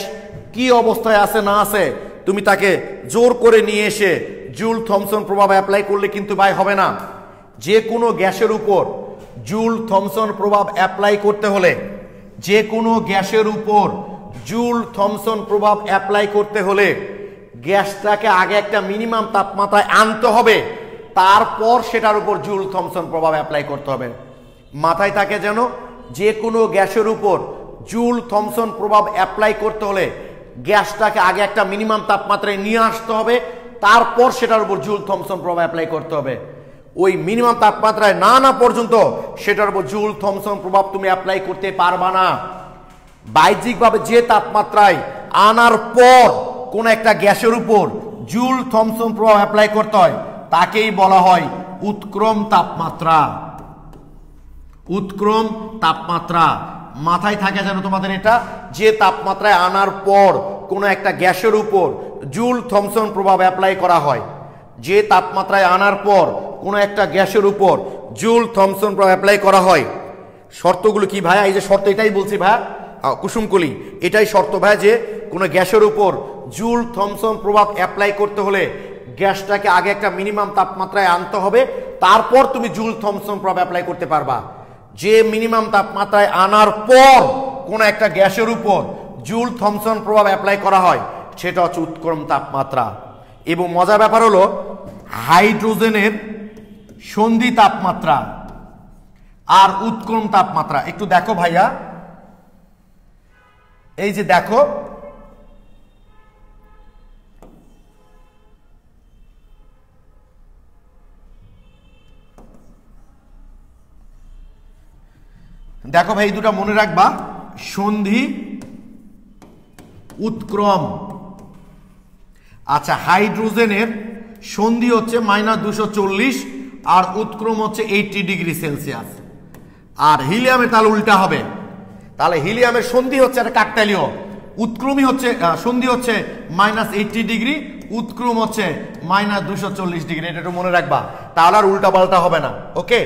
কি অবস্থায় আছে না আছে, তুমি তাকে জোর করে নিয়ে এসে জুল থমসন প্রভাব অ্যাপ্লাই করলে কিন্তু ভাই হবে না। যে কোনো গ্যাসের উপর জুল থমসন প্রভাব অ্যাপ্লাই করতে হলে, যে কোনো গ্যাসের উপর জুল থমসন প্রভাব অ্যাপ্লাই করতে হলে গ্যাসটাকে আগে একটা মিনিমাম তাপমাত্রায় আনতে হবে, তারপর সেটার উপর জুল থমসন প্রভাব অ্যাপ্লাই করতে হবে। মাথায় থাকে যেন, যে কোনো গ্যাসের উপর জুল থমসন প্রভাব অ্যাপ্লাই করতে হলে গ্যাসটাকে আগে একটা মিনিমাম তাপমাত্রায় নিয়ে আসতে হবে, তারপর সেটার উপর জুল থমসন প্রভাব অ্যাপ্লাই করতে হবে। ওই মিনিমাম তাপমাত্রায় না আনা পর্যন্ত সেটার উপর জুল থমসন প্রভাব তুমি অ্যাপ্লাই করতে পারবা না। বাহ্যিকভাবে যে তাপমাত্রায় আনার পর কোন একটা গ্যাসের উপর জুল থমসন প্রভাব অ্যাপ্লাই করতে হয়, তাকেই বলা হয় উৎক্রম তাপমাত্রা। উৎক্রম তাপমাত্রা মাথায় থাকে যেন তোমাদের, এটা যে তাপমাত্রায় আনার পর কোন একটা গ্যাসের উপর জুল থমসন প্রভাব অ্যাপ্লাই করা হয়, যে তাপমাত্রায় আনার পর কোন একটা গ্যাসের উপর জুল থমসন প্রভাব অ্যাপ্লাই করা হয়। শর্তগুলো কি ভাইয়া? এই যে শর্ত, এটাই বলছি ভাইয়া কুসুমকলি, এটাই শর্ত ভাইয়া, যে কোনো গ্যাসের উপর জুল থমসন প্রভাব অ্যাপ্লাই করতে হলে গ্যাসটাকে আগে একটা মিনিমাম তাপমাত্রায় আনতে হবে, তারপর তুমি জুল থমসন প্রভাব অ্যাপ্লাই করতে পারবা। যে মিনিমাম তাপমাত্রায় আনার পর কোন একটা গ্যাসের উপর জুল থমসন প্রভাব অ্যাপ্লাই করা হয়, সেটা হচ্ছে উৎক্রম তাপমাত্রা। এবং মজার ব্যাপার হলো, হাইড্রোজেনের সন্ধি তাপমাত্রা আর উৎক্রম তাপমাত্রা একটু দেখো ভাইয়া, এই যে দেখো, দেখো ভাই, এই দুটা মনে রাখবা, সন্ধি উৎক্রম। আচ্ছা, হাইড্রোজেনের সন্ধি হচ্ছে -240 আর উৎক্রম হচ্ছে 80 ডিগ্রি সেলসিয়াস, আর হিলিয়ামের তাহলে উল্টা হবে। তাহলে হিলিয়ামের সন্ধি হচ্ছে একটা কাকতালীয়, উৎক্রমই হচ্ছে সন্ধি হচ্ছে -80 ডিগ্রি, উৎক্রম হচ্ছে -240 ডিগ্রি, এটা একটু মনে রাখবা, তাহলে আর উল্টা পাল্টা হবে না। ওকে,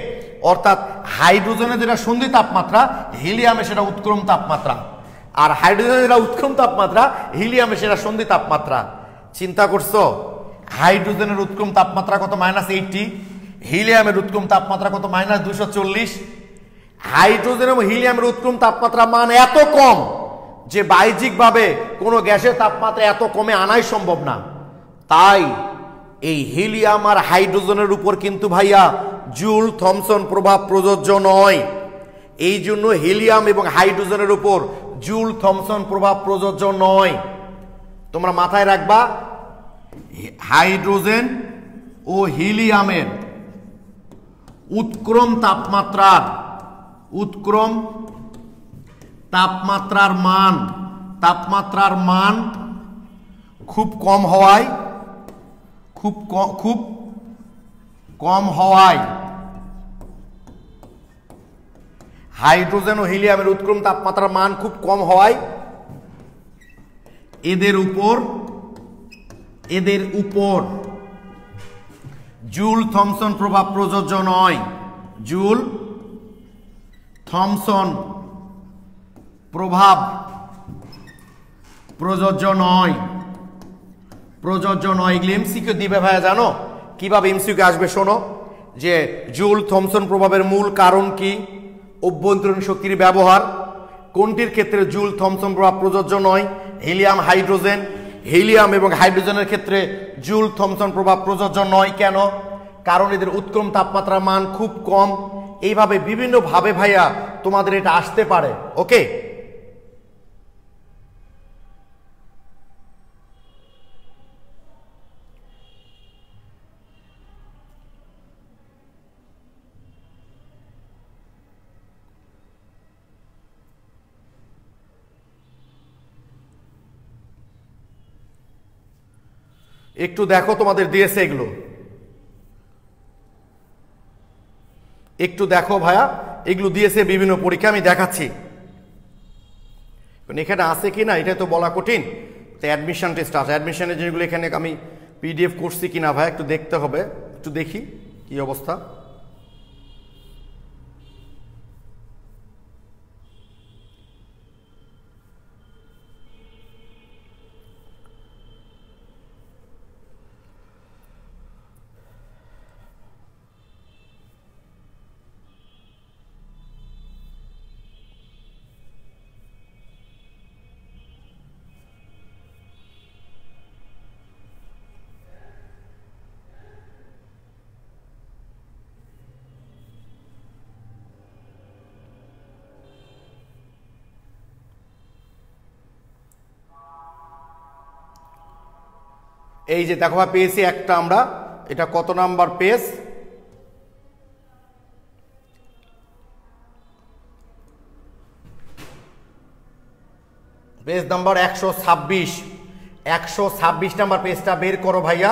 অর্থাৎ হাইড্রোজেনের যেটা সন্ধি তাপমাত্রা, হিলিয়ামে সেটা উৎক্রম তাপমাত্রা, আর হাইড্রোজেনের যেটা উৎক্রম তাপমাত্রা, হিলিয়ামে সেটা সন্ধি তাপমাত্রা। চিন্তা করছো, হাইড্রোজেনের উৎক্রম তাপমাত্রা কত? -80। হিলিয়ামের উৎক্রম তাপমাত্রা কত? -240। হাইড্রোজেন এবং হিলিয়ামের উৎক্রম তাপমাত্রা মান এত কম যে বাহ্যিকভাবে কোনো গ্যাসের তাপমাত্রা এত কমে আনাই সম্ভব না। তাই এই হিলিয়াম আর হাইড্রোজেনের উপর কিন্তু ভাইয়া জুল থমসন প্রভাব প্রযোজ্য নয়। এই জন্য হিলিয়াম এবং হাইড্রোজেনের উপর জুল থমসন প্রভাব প্রযোজ্য নয়। তোমরা মাথায় রাখবা, হাইড্রোজেন ও হিলিয়ামের উৎক্রম তাপমাত্রার মান খুব কম হওয়ায় হাইড্রোজেন ও হিলিয়ামের উৎক্রম তাপমাত্রার মান খুব কম হওয়ায় এদের উপর জুল থমসন প্রভাব প্রযোজ্য নয়। জুল থমসন প্রভাব প্রযোজ্য নয়, প্রযোজ্য নয়। এগুলি এমসিকিউ দিবে ভাইয়া, জানো কিভাবে এমসিকিউ আসবে? শোনো, যে জুল থমসন প্রভাবের মূল কারণ কি, অভ্যন্তরীণ শক্তির ব্যবহার, কোনটির ক্ষেত্রে জুল থমসন প্রভাব প্রযোজ্য নয়, হিলিয়াম হাইড্রোজেন, হিলিয়াম এবং হাইড্রোজেনের ক্ষেত্রে জুল থমসন প্রভাব প্রযোজ্য নয় কেন, কারণ এদের উৎক্রম তাপমাত্রার মান খুব কম। এইভাবে বিভিন্নভাবে ভাইয়া তোমাদের এটা আসতে পারে। ওকে, একটু দেখো তোমাদের দিয়েছে এগুলো, একটু দেখো ভাইয়া, এগুলো দিয়েছে বিভিন্ন পরীক্ষা, আমি দেখাচ্ছি। এখানে আছে কি না এটা তো বলা কঠিন। তো অ্যাডমিশন টেস্ট আছে, অ্যাডমিশনের যেগুলো এখানে আমি পিডিএফ করছি কিনা ভাইয়া একটু দেখতে হবে, একটু দেখি কি অবস্থা। এই যে দেখো পেয়েছি একটা আমরা, এটা কত number page? Page number 126। 126 number পেজটা বের করো ভাইয়া।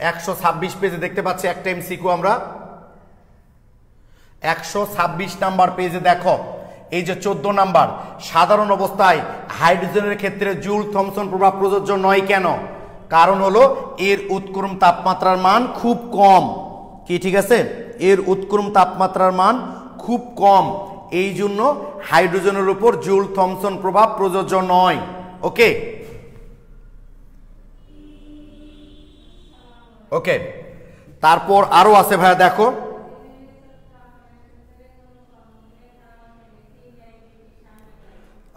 126 পেজে দেখতে পাচ্ছি একটা এমসিকিউ আমরা। 126 নাম্বার পেজে দেখো, এই যে 14 নাম্বার, সাধারণ অবস্থায় হাইড্রোজেনের ক্ষেত্রে জুল থমসন প্রভাব প্রযোজ্য নয় কেন? কারণ হলো এর উৎক্রম তাপমাত্রার মান খুব কম। কি ঠিক আছে? এর উৎক্রম তাপমাত্রার মান খুব কম, এই জন্য হাইড্রোজেনের উপর জুল থমসন প্রভাব প্রযোজ্য নয়। ওকে ওকে, তারপর আরো আছে ভাইয়া, দেখো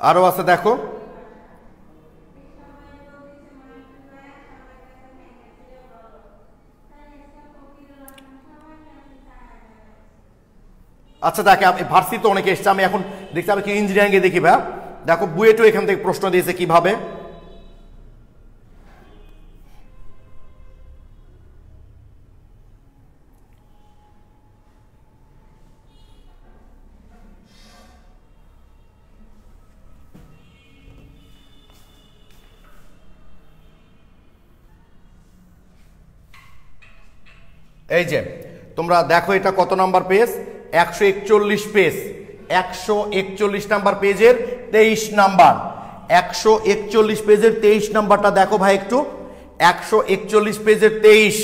আরো আছে, দেখো আচ্ছা দেখে ভার্সি তো অনেকে এসছে, আমি এখন দেখছি আমি কি ইঞ্জিনিয়ারিং এ দেখি ভাই। দেখো বুয়েটও এখান থেকে প্রশ্ন দিয়েছে কিভাবে। এই যে তোমরা দেখো এটা কত নাম্বার পেজ? 141 পেজ। 141 নাম্বার পেজের 23 নাম্বার। 141 পেজের 23 নাম্বারটা দেখো ভাই একটু। 141 পেজের 23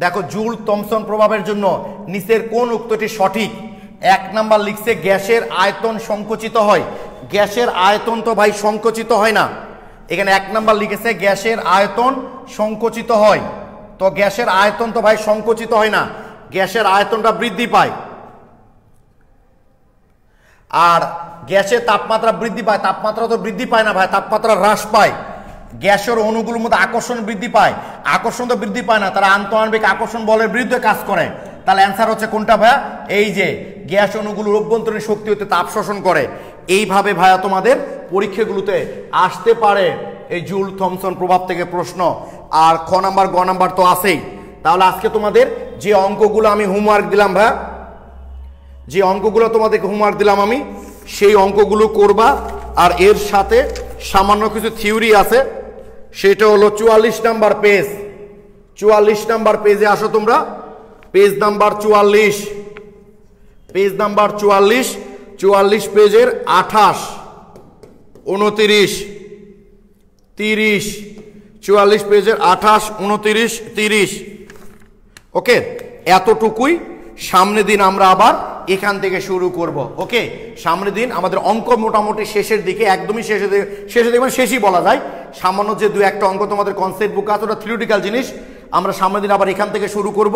দেখো, জুল থমসন প্রভাবের জন্য নিচের কোন উক্তটি সঠিক? 1 নাম্বার লিখছে গ্যাসের আয়তন সংকুচিত হয়। গ্যাসের আয়তন তো ভাই সংকুচিত হয় না, এখানে 1 নাম্বার লিখেছে গ্যাসের আয়তন সংকুচিত হয়। তো গ্যাসের আয়তন তো ভাই সংকুচিত হয় না, গ্যাসের আয়তনটা বৃদ্ধি পায়। আর গ্যাসের তাপমাত্রা বৃদ্ধি পায়, তাপমাত্রা তো বৃদ্ধি পায় না ভাই, তাপমাত্রা হ্রাস পায়। গ্যাসের অণুগুলোর মধ্যে আকর্ষণ বৃদ্ধি পায়, আকর্ষণ তো বৃদ্ধি পায় না, তারা আন্তঃআণবিক আকর্ষণ বলের বিরুদ্ধে কাজ করে। তাহলে অ্যান্সার হচ্ছে কোনটা ভাইয়া? এই যে গ্যাস অণুগুলোর অভ্যন্তরীণ শক্তি হতে তাপ শোষণ করে। এইভাবে ভাইয়া তোমাদের পরীক্ষাগুলোতে আসতে পারে এই জুল থমসন প্রভাব থেকে প্রশ্ন। আর খ নাম্বার গ নাম্বার তো আছেই। তাহলে আজকে তোমাদের যে অঙ্কগুলো আমি হোমওয়ার্ক দিলাম ভাইয়া, যে অঙ্কগুলো তোমাদেরকে হোমওয়ার্ক দিলাম আমি, সেই অঙ্কগুলো করবা। আর এর সাথে সামান্য কিছু থিওরি আছে, সেটা হলো 44 নাম্বার পেজ। 44 নাম্বার পেজে আসো তোমরা, পেজ নাম্বার 44, পেজ নাম্বার 44, 44 পেজের 28, 29, 30, 44 পেজের 28, 29, 30। ওকে, এতটুকুই। সামনে দিন আমরা আবার এখান থেকে শুরু করব। ওকে, সামনের দিন আমাদের অঙ্ক মোটামুটি শেষের দিকে, একদমই শেষের দিকে মানে শেষই বলা যায়। সামান্য যে 2-1টা অঙ্ক তোমাদের কনসেপ্ট বুক আছে, ওটা থিওরিটিক্যাল জিনিস। আমরা সামনের দিন আবার এখান থেকে শুরু করব।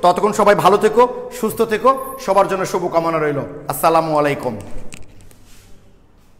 ততক্ষণ সবাই ভালো থেকো, সুস্থ থেকো, সবার জন্য শুভকামনা রইল। আসসালামু আলাইকুম।